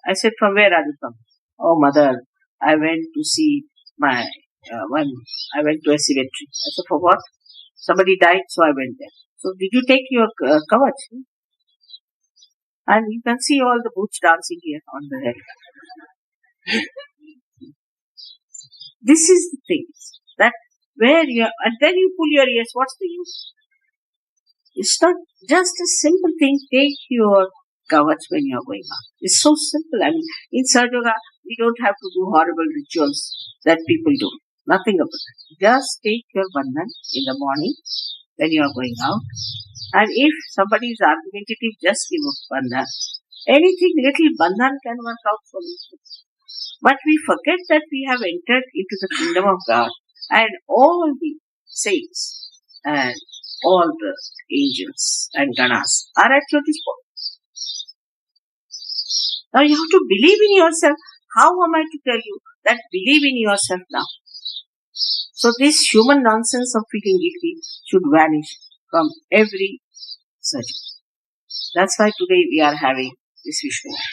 I said, from where are you from? Oh, mother, I went to see I went to a cemetery. I said, for what? Somebody died, so I went there. So did you take your kavach? And you can see all the boots dancing here on the head. This is the thing. That where you are, and then you pull your ears, what's the use? It's not just a simple thing. Take your kavach when you are going out. It's so simple. I mean, in Sahajayoga, we don't have to do horrible rituals that people do. Nothing of it. Just take your bandhan in the morning when you are going out. And if somebody is argumentative, just give a bandhan. Anything little bandhan can work out for you. But we forget that we have entered into the kingdom of God and all the saints and all the angels and ganas are at your disposal. Now you have to believe in yourself. How am I to tell you that believe in yourself now? So this human nonsense of feeling guilty should vanish from every surgery. That's why today we are having this Vishnumaya.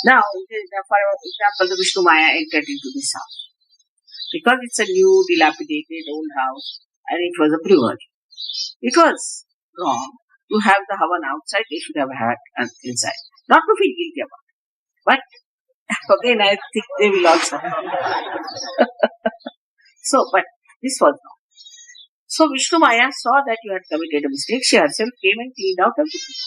Now, for example, the Vishnumaya entered into this house. Because it's a new, dilapidated old house and it was a brewery. It was wrong to have the havan outside, they should have had inside. Not to feel guilty about it. But again, I think they will also. But this was wrong. So Vishnumaya saw that you had committed a mistake. She herself came and cleaned out everything.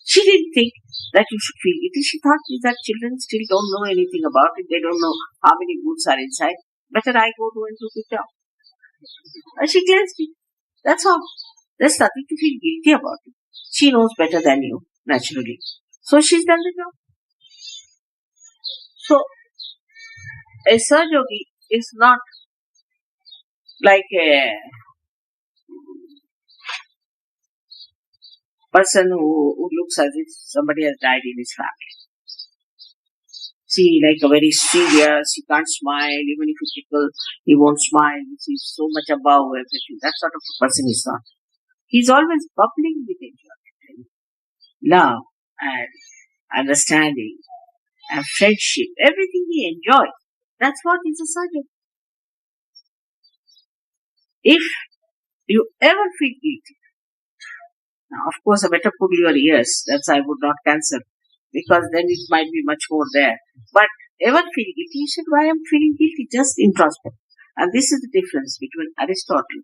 She didn't think that you should feel guilty. She thought that children still don't know anything about it. They don't know how many boots are inside. Better I go do and do the job. And she cleansed it. That's all. There's nothing to feel guilty about it. She knows better than you, naturally. So she's done the job. So a Sahajayogi is not like a person who looks as if somebody has died in his family. See, like a very serious, he can't smile, even if you tickle, he won't smile, he's so much above everything. That sort of a person is not. He's always bubbling with enjoyment, love, and understanding, and friendship, everything he enjoys. That's what is a Sahajayogi. If you ever feel guilty, now of course I better pull your ears, that's I would not cancel, because then it might be much more there. But ever feel guilty, you said, why I'm feeling guilty? Just introspect. And this is the difference between Aristotle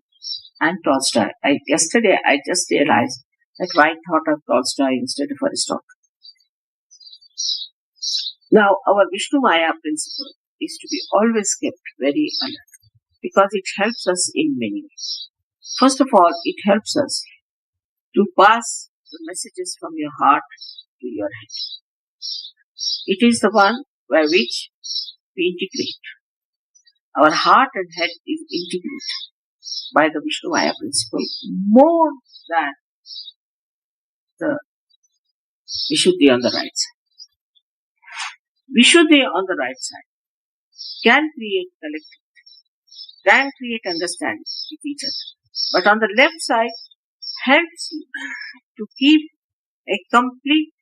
and Tolstoy. Yesterday I just realized that why I thought of Tolstoy instead of Aristotle. Now, our Vishnumaya principle is to be always kept very alert because it helps us in many ways. First of all, it helps us to pass the messages from your heart to your head. It is the one by which we integrate. Our heart and head is integrated by the Vishnumaya principle more than the Vishuddhi on the right side. Vishuddhi on the right side can create collectivity, can create understanding with each other. But on the left side helps you to keep a complete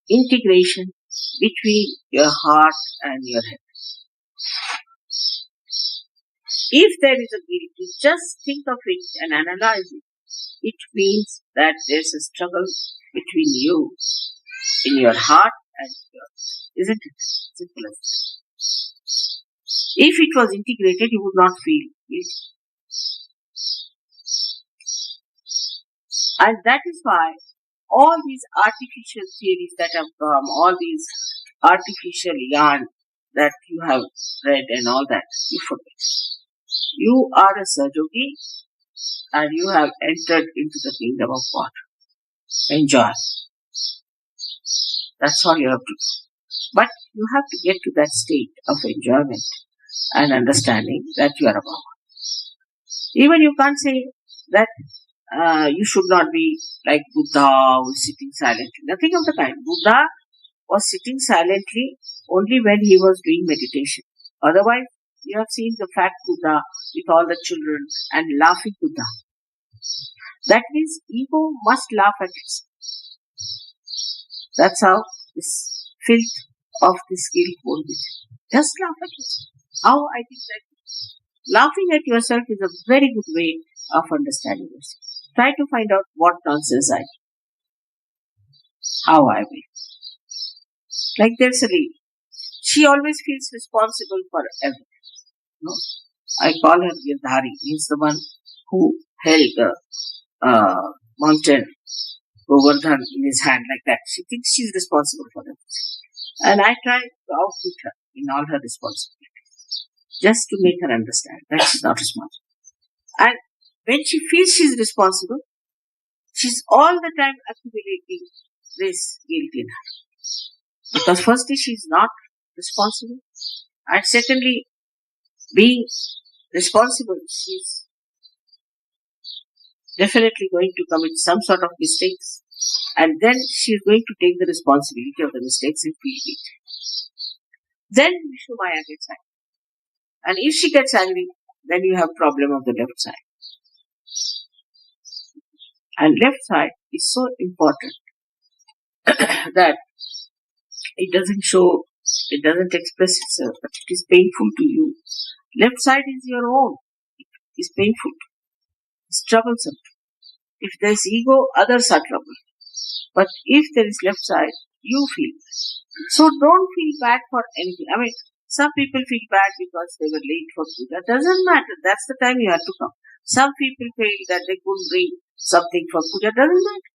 integration between your heart and your head. If there is a guilt, just think of it and analyze it. It means that there's a struggle between you in your heart and your, isn't it? Simple as that. If it was integrated, you would not feel guilty. And that is why all these artificial theories that have come, all these artificial yarn that you have read and all that, you forget. You are a Sahajayogi and you have entered into the kingdom of God. Enjoy. That's all you have to do. But you have to get to that state of enjoyment and understanding that you are a Baba. Even you can't say that you should not be like Buddha who is sitting silently. Nothing of the kind. Buddha was sitting silently only when he was doing meditation. Otherwise, you have seen the fat Buddha with all the children and laughing Buddha. That means ego must laugh at itself. That's how this filth of this guilt won't be. Just laugh at yourself. How I think that laughing at yourself is a very good way of understanding yourself. Try to find out what nonsense I do. How I will. Like there's a lady. She always feels responsible for everything. No? I call her Girdhari. Means the one who held the mountain Govardhan in his hand like that. She thinks she's responsible for everything. And I try to outwit her in all her responsibilities. Just to make her understand that she's not responsible. And when she feels she's responsible, she's all the time accumulating this guilt in her. Because firstly, she's not responsible. And secondly, being responsible, she's definitely going to commit some sort of mistakes. And then she's going to take the responsibility of the mistakes and feel guilty. Then Vishnumaya gets angry. And if she gets angry, then you have problem of the left side. And left side is so important that it doesn't show, it doesn't express itself, but it is painful to you. Left side is your own. It is painful. It's troublesome. If there is ego, others are troubled. But if there is left side, you feel. So don't feel bad for anything. I mean, some people feel bad because they were late for Puja. Doesn't matter. That's the time you have to come. Some people feel that they couldn't bring something for Puja. Doesn't matter.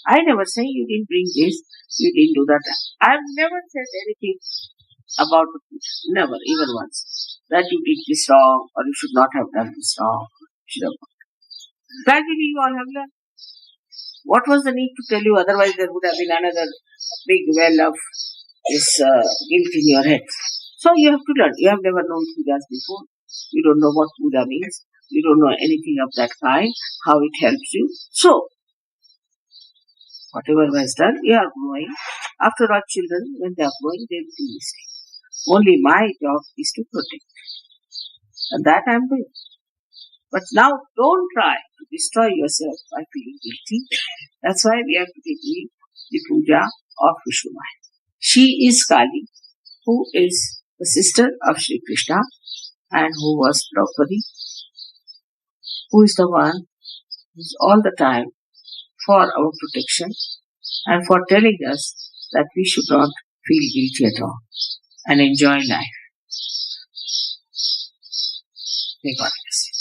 I never say you didn't bring this, you didn't do that. I've never said anything about the Puja. Never, even once. That you did this wrong or you should not have done this wrong. Gradually you all have learned. What was the need to tell you? Otherwise there would have been another big well of this guilt in your head. So you have to learn. You have never known pujas before. You don't know what puja means. You don't know anything of that kind, how it helps you. So, whatever was done, you are growing. After all, children, when they are growing, they will do mistakes. Only my job is to protect. And that I am doing. But now don't try to destroy yourself by feeling guilty. That's why we have to be doing the puja of Vishnumaya. She is Kali, who is the sister of Shri Krishna and who was Draupadi, who is the one who is all the time for our protection and for telling us that we should not feel guilty at all and enjoy life. May God bless you.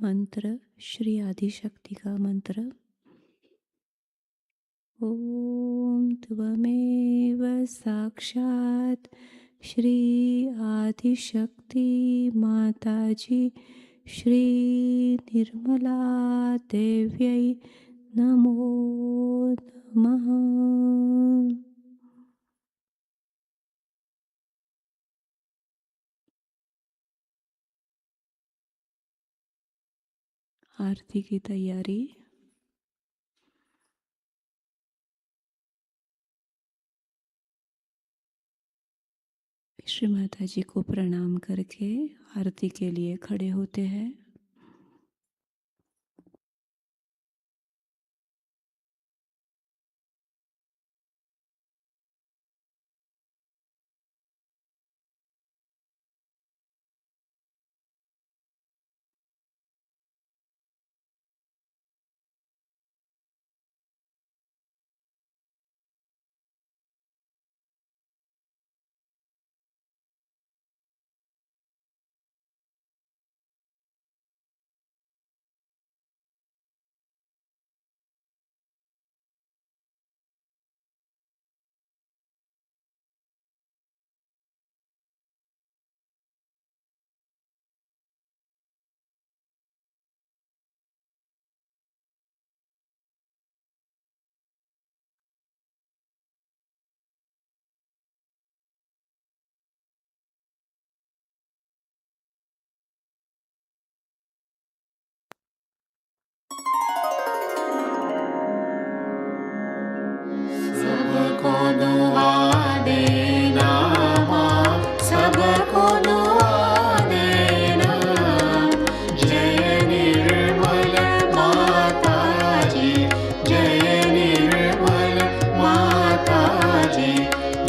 मंत्र, श्री आदिशक्ति का मंत्र। ओम त्वमेव साक्षात् श्री आदिशक्ति माताजी श्री निर्मला देव्यै नमो नमः। आरती की तैयारी। श्री माता जी को प्रणाम करके आरती के लिए खड़े होते हैं। सबको दुआ देना माँ, सबको दुआ देना। जय निर्मल माता जी, जय निर्मल माता जी।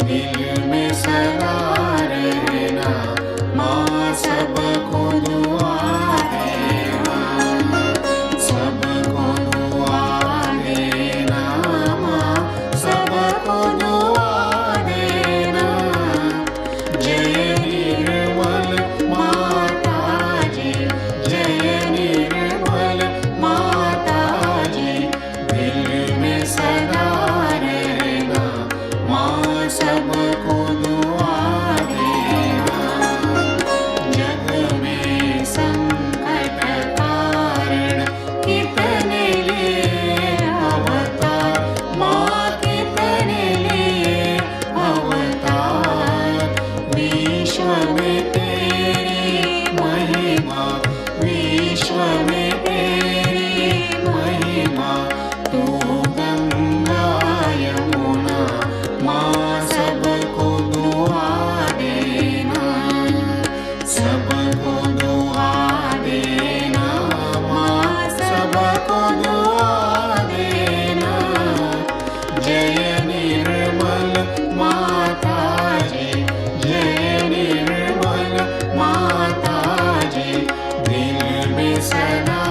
दिल में सदा रहना माँ, सबको दुआ देना, सबको दुआ देना माँ, सबको दुआ देना। जय निर्मल माता जी, जय निर्मल माता जी। दिल में सदा रहना माँ, सबको दुआ देना। जग में संकट कारण कितने लिए अवतार माँ, कितने लिए अवतार। विश्व में तेरी महिमा, विश्व में तेरी महिमा। तू गंगा यमुना माँ, सबको दुआ देना, सबको दुआ देना माँ, सबको दुआ देना। जय निर्मल माता जी, जय निर्मल माता जी। दिल में सदा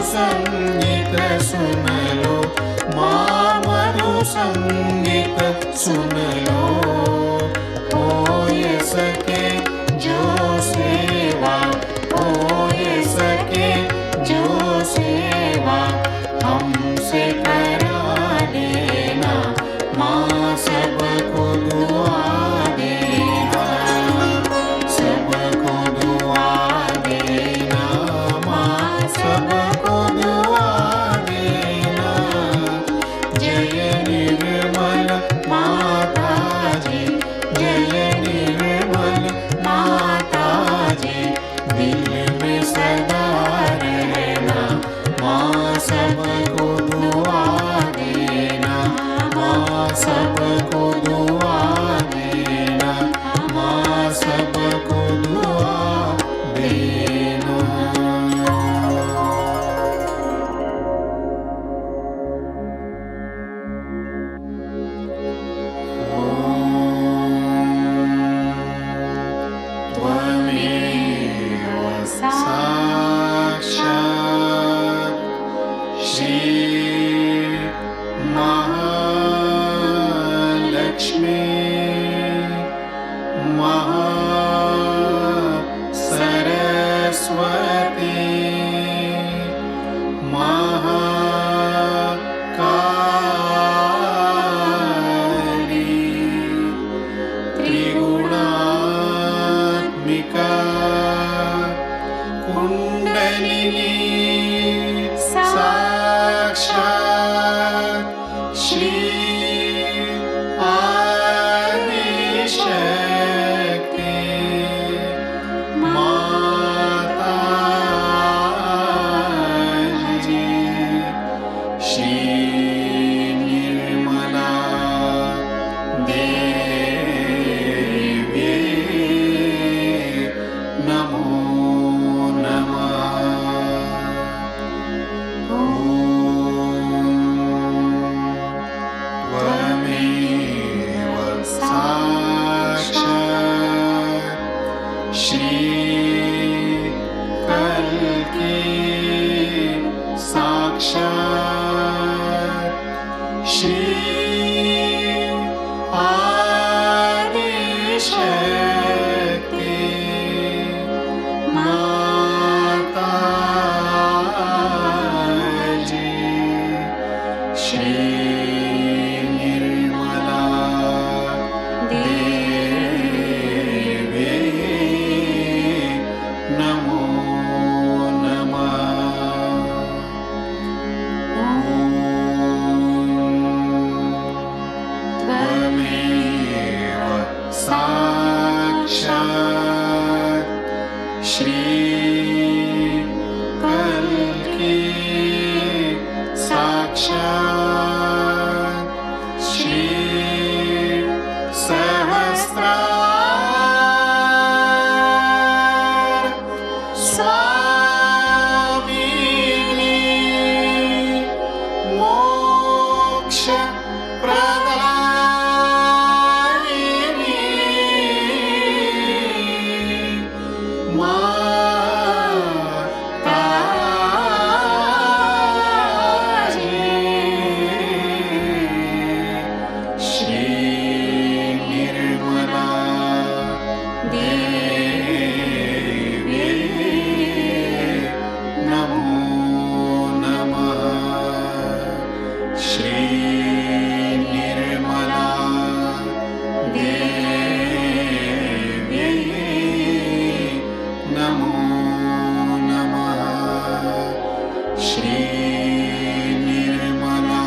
संगीत सुन लो, माँ मधु संगीत सुन लो। हो ये सके जो सेवा, हो ये सके जो सेवा हमसे करा देना, माँ सबको दुआ देना, सबको दुआ देना, माँ सबको दुआ देना। जय निर्मल माताजी, जय निर्मल माताजी, दिल में सदा रहना, माँ सबको दुआ देना, माँ सबको दुआ देना, माँ सबको दुआ देना। त्वमेव साक्षात् श्री महालक्ष्मी महासरस्वती महाकाली त्रिगुणात्मिका कुण्डलिनी साक्षात् श्री आदिशक्ति माताजी, श्री निर्मला देवी नमो नमः। त्वमेव साक्षात् श्री कल्की साक्षात् श्री आदिशक्ति माताजी, श्री निर्मला देवी नमो नमः। त्वमेव साक्षात् श्री कल्की साक्षात् श्री सहस्रार स्वामिनी मोक्ष प्रदायिनी माताजी, श्री निर्मला देवी नमो नमः। श्री निर्मला देवी नमो नमः। श्री निर्मला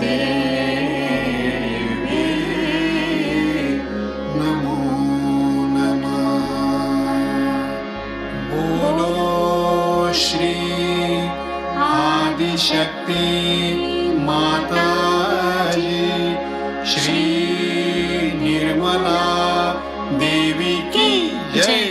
देवी नमो नमः। बोलो श्री आदिशक्ति माताजी, श्री निर्मला देवी की जय।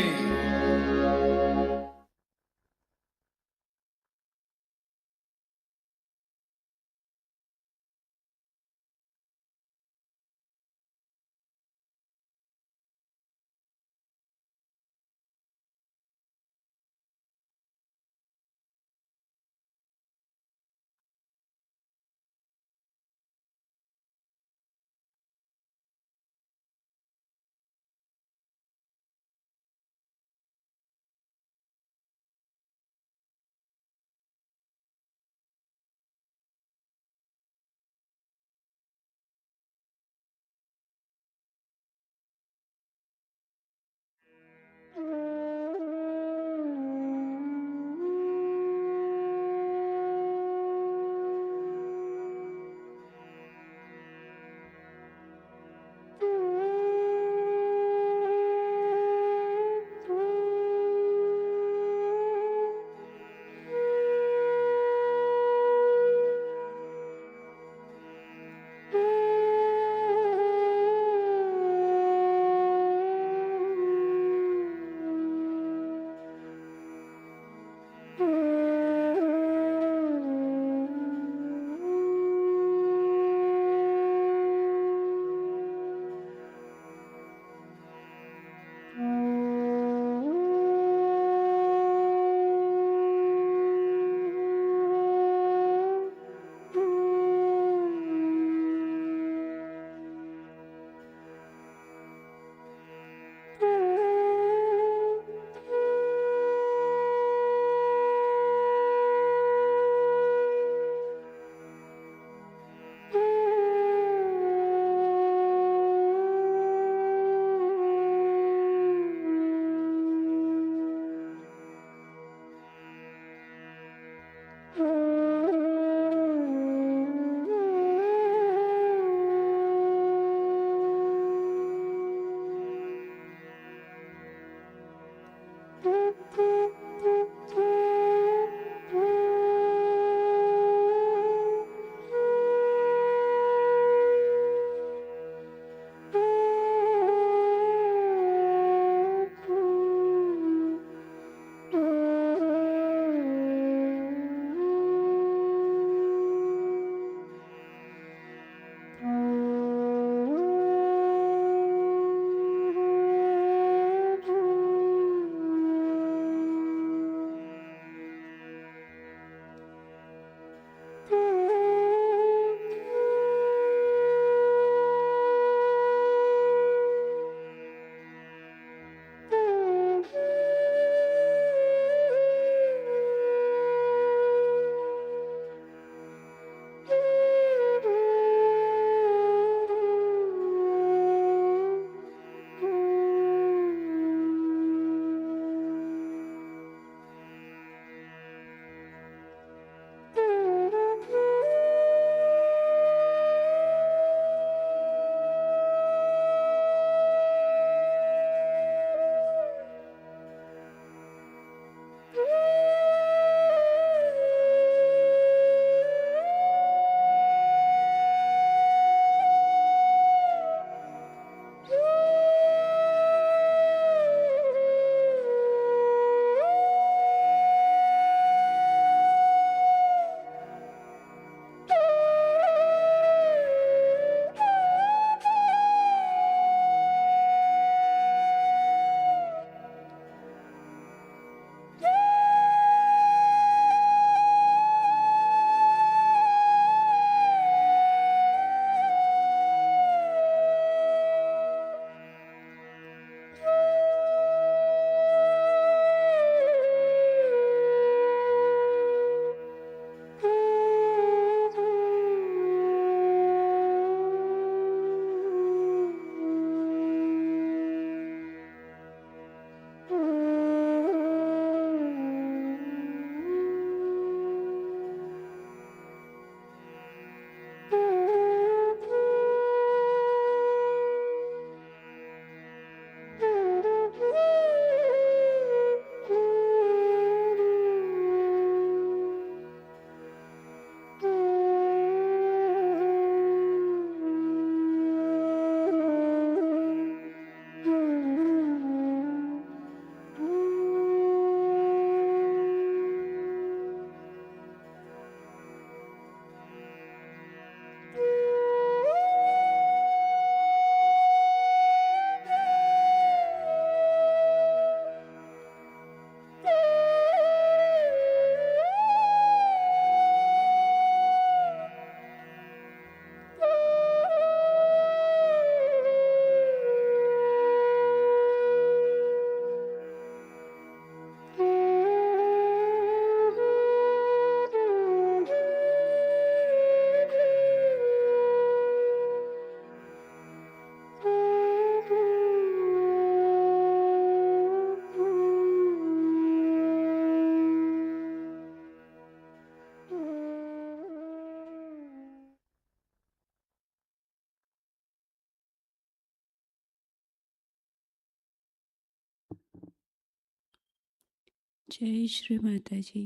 जय श्री माता जी।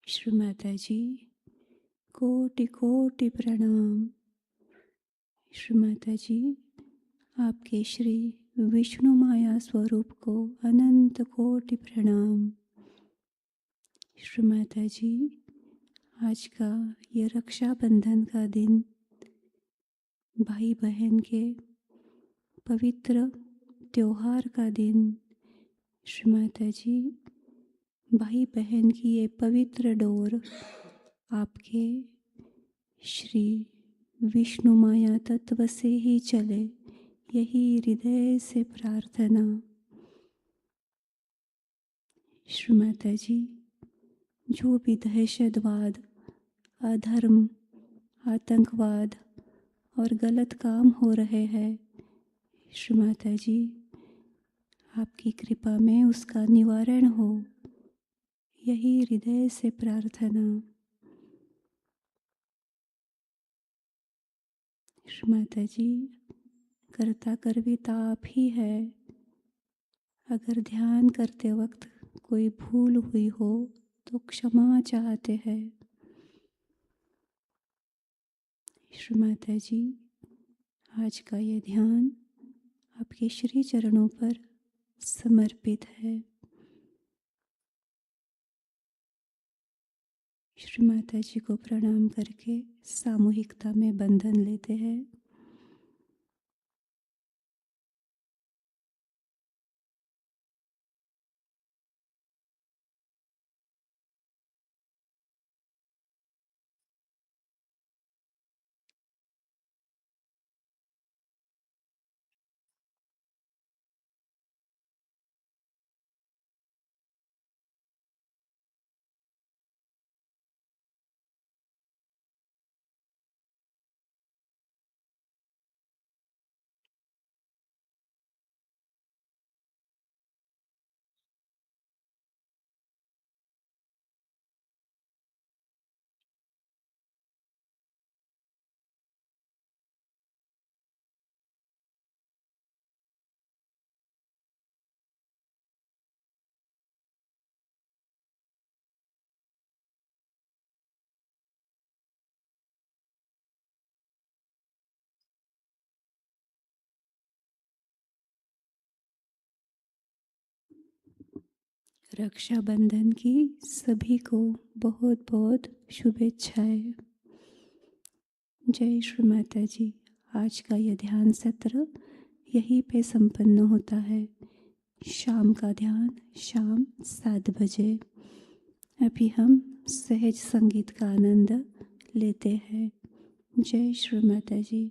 श्री माता जी, कोटि कोटि प्रणाम। श्री माता जी, आपके श्री विष्णुमाया स्वरूप को अनंत कोटि प्रणाम। श्री माता जी, आज का ये रक्षाबंधन का दिन भाई बहन के पवित्र त्योहार का दिन। श्री माता जी, भाई बहन की ये पवित्र डोर आपके श्री विष्णुमाया तत्व से ही चले, यही हृदय से प्रार्थना। श्री माता जी, जो भी दहशतवाद, अधर्म, आतंकवाद और गलत काम हो रहे हैं, श्री माता जी आपकी कृपा में उसका निवारण हो, यही हृदय से प्रार्थना। श्री माता जी, कर्ता कर्विता आप ही है। अगर ध्यान करते वक्त कोई भूल हुई हो तो क्षमा चाहते हैं। श्री माता जी, आज का ये ध्यान आपके श्री चरणों पर समर्पित है। श्री माता जी को प्रणाम करके सामूहिकता में बंधन लेते हैं। रक्षाबंधन की सभी को बहुत बहुत शुभेच्छाएं। जय श्री माता जी। आज का यह ध्यान सत्र यहीं पे संपन्न होता है। शाम का ध्यान शाम 7 बजे। अभी हम सहज संगीत का आनंद लेते हैं। जय श्री माता जी।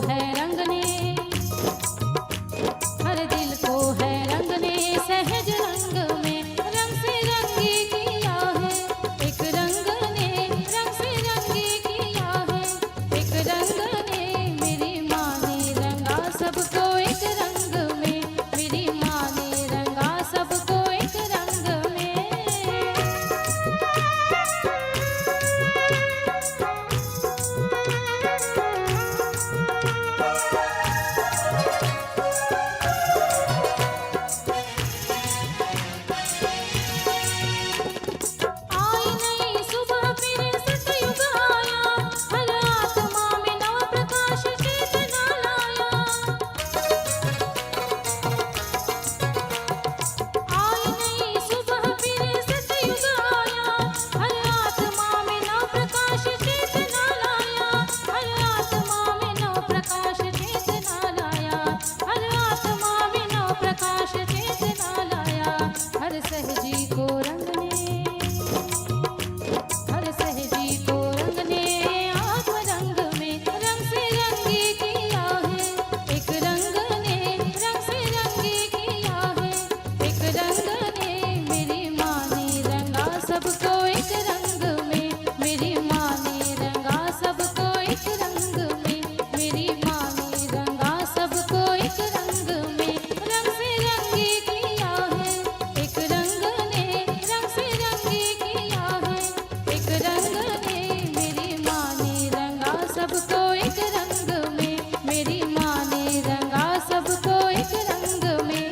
है रंगने, हर दिल को है रंगने, सहज रंग में रंग से रंगी किया है। एक रंग ने रंग से रंगी किया है, एक रंग ने मेरी माँ ने रंगा सबको एक रंग में, मेरी माँ ने रंगा सबको एक रंग में। आई नई सुबह फिर सतयुग आया, हर आत्मा में नव प्रकाश चेतना लाया। आई नई सुबह फिर सतयुग आया, हर आत्मा में नव प्रकाश चेतना लाया, हर आत्मा में नव प्रकाश चेतना लाया, हर आत्मा में नव प्रकाश चेतना लाया। हर सहजी को रंगने, हर सहजी को रंगने, आत्म रंग में रंग से रंगी किया है। एक रंग ने रंग से रंगी किया है, एक रंग ने मेरी माँ ने रंगा सबको एक रंग में, मेरी माँ ने रंगा सबको एक रंग में, मेरी माँ ने रंगा सबको एक रंग में, रंग से रंगी किया है। एक रंग ने रंग से रंगी किया है, एक रंग ने मेरी माँ ने रंगा सबको एक रंग में, मेरी माँ ने रंगा सबको एक रंग में।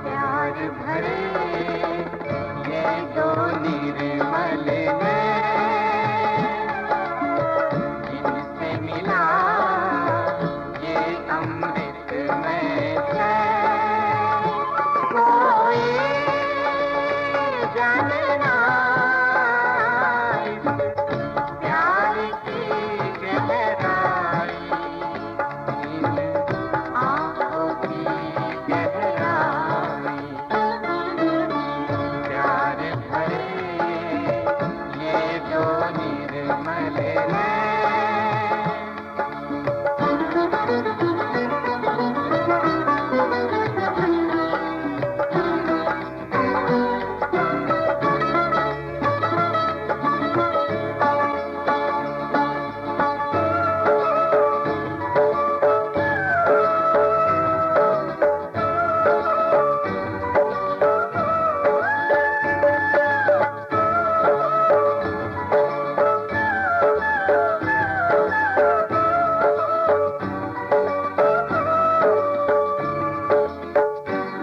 प्यार भरे ये दो निर्मल जिनसे मिला ये अमृत में कोई जानना प्यार की गहराई, इन आँखों की गहराई। प्यार भरे ये दो निर्मल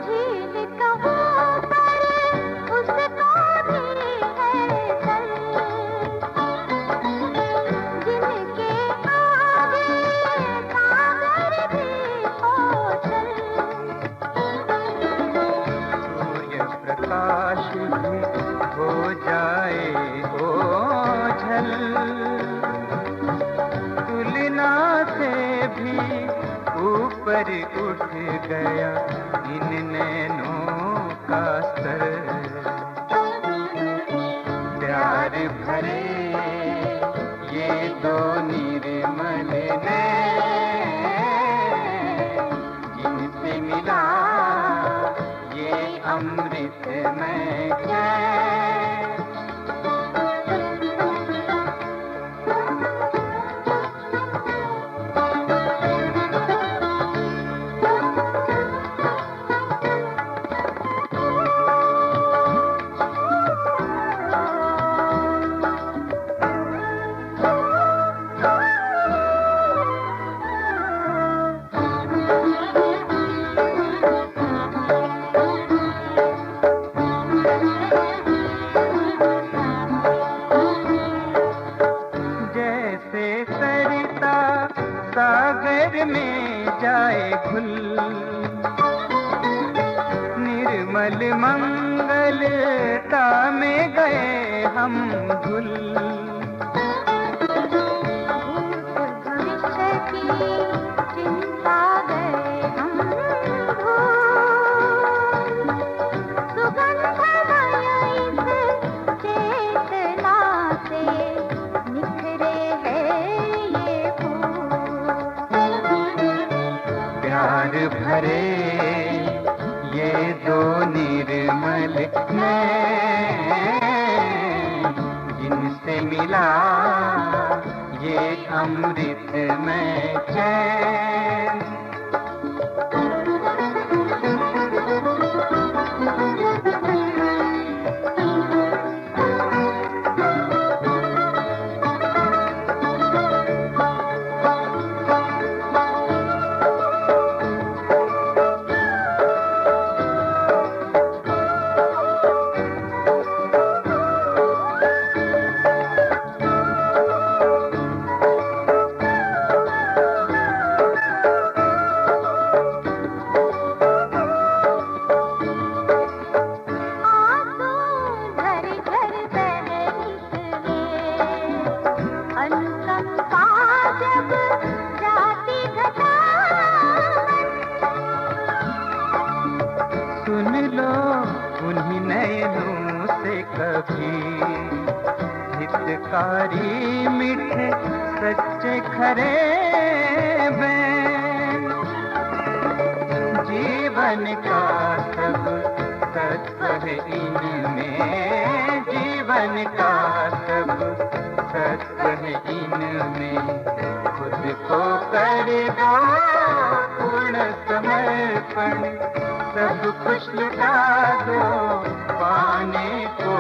झील कहाँ पर उसको भी है चल, जिनके आगे सागर भी हो चल। सूर्य प्रकाश भी हो जाए ओझल, तुलना से भी ऊपर उठ गया इन नैनों का स्तर। प्यार भरे ये दो निर्मल जिनसे मिला ये अमृत में ममता में गए हम भूल। भविष्य की चिंता गए हम भूल। सुगंधमय इस चेतना से निखरे हैं ये फूल। प्यार भरे ये दो निर्मल नैन, जिनसे मिला ये अमृत में चैन। सुन लो उन्हीं नैनों से कभी हितकारी मीठे सच्चे खरे बैन। जीवन का सब सत्व है इनमें, जीवन का सब सत्व है इनमें। खुद को कर दो पूर्ण समर्पण, सब कुछ लुटा दो पाने को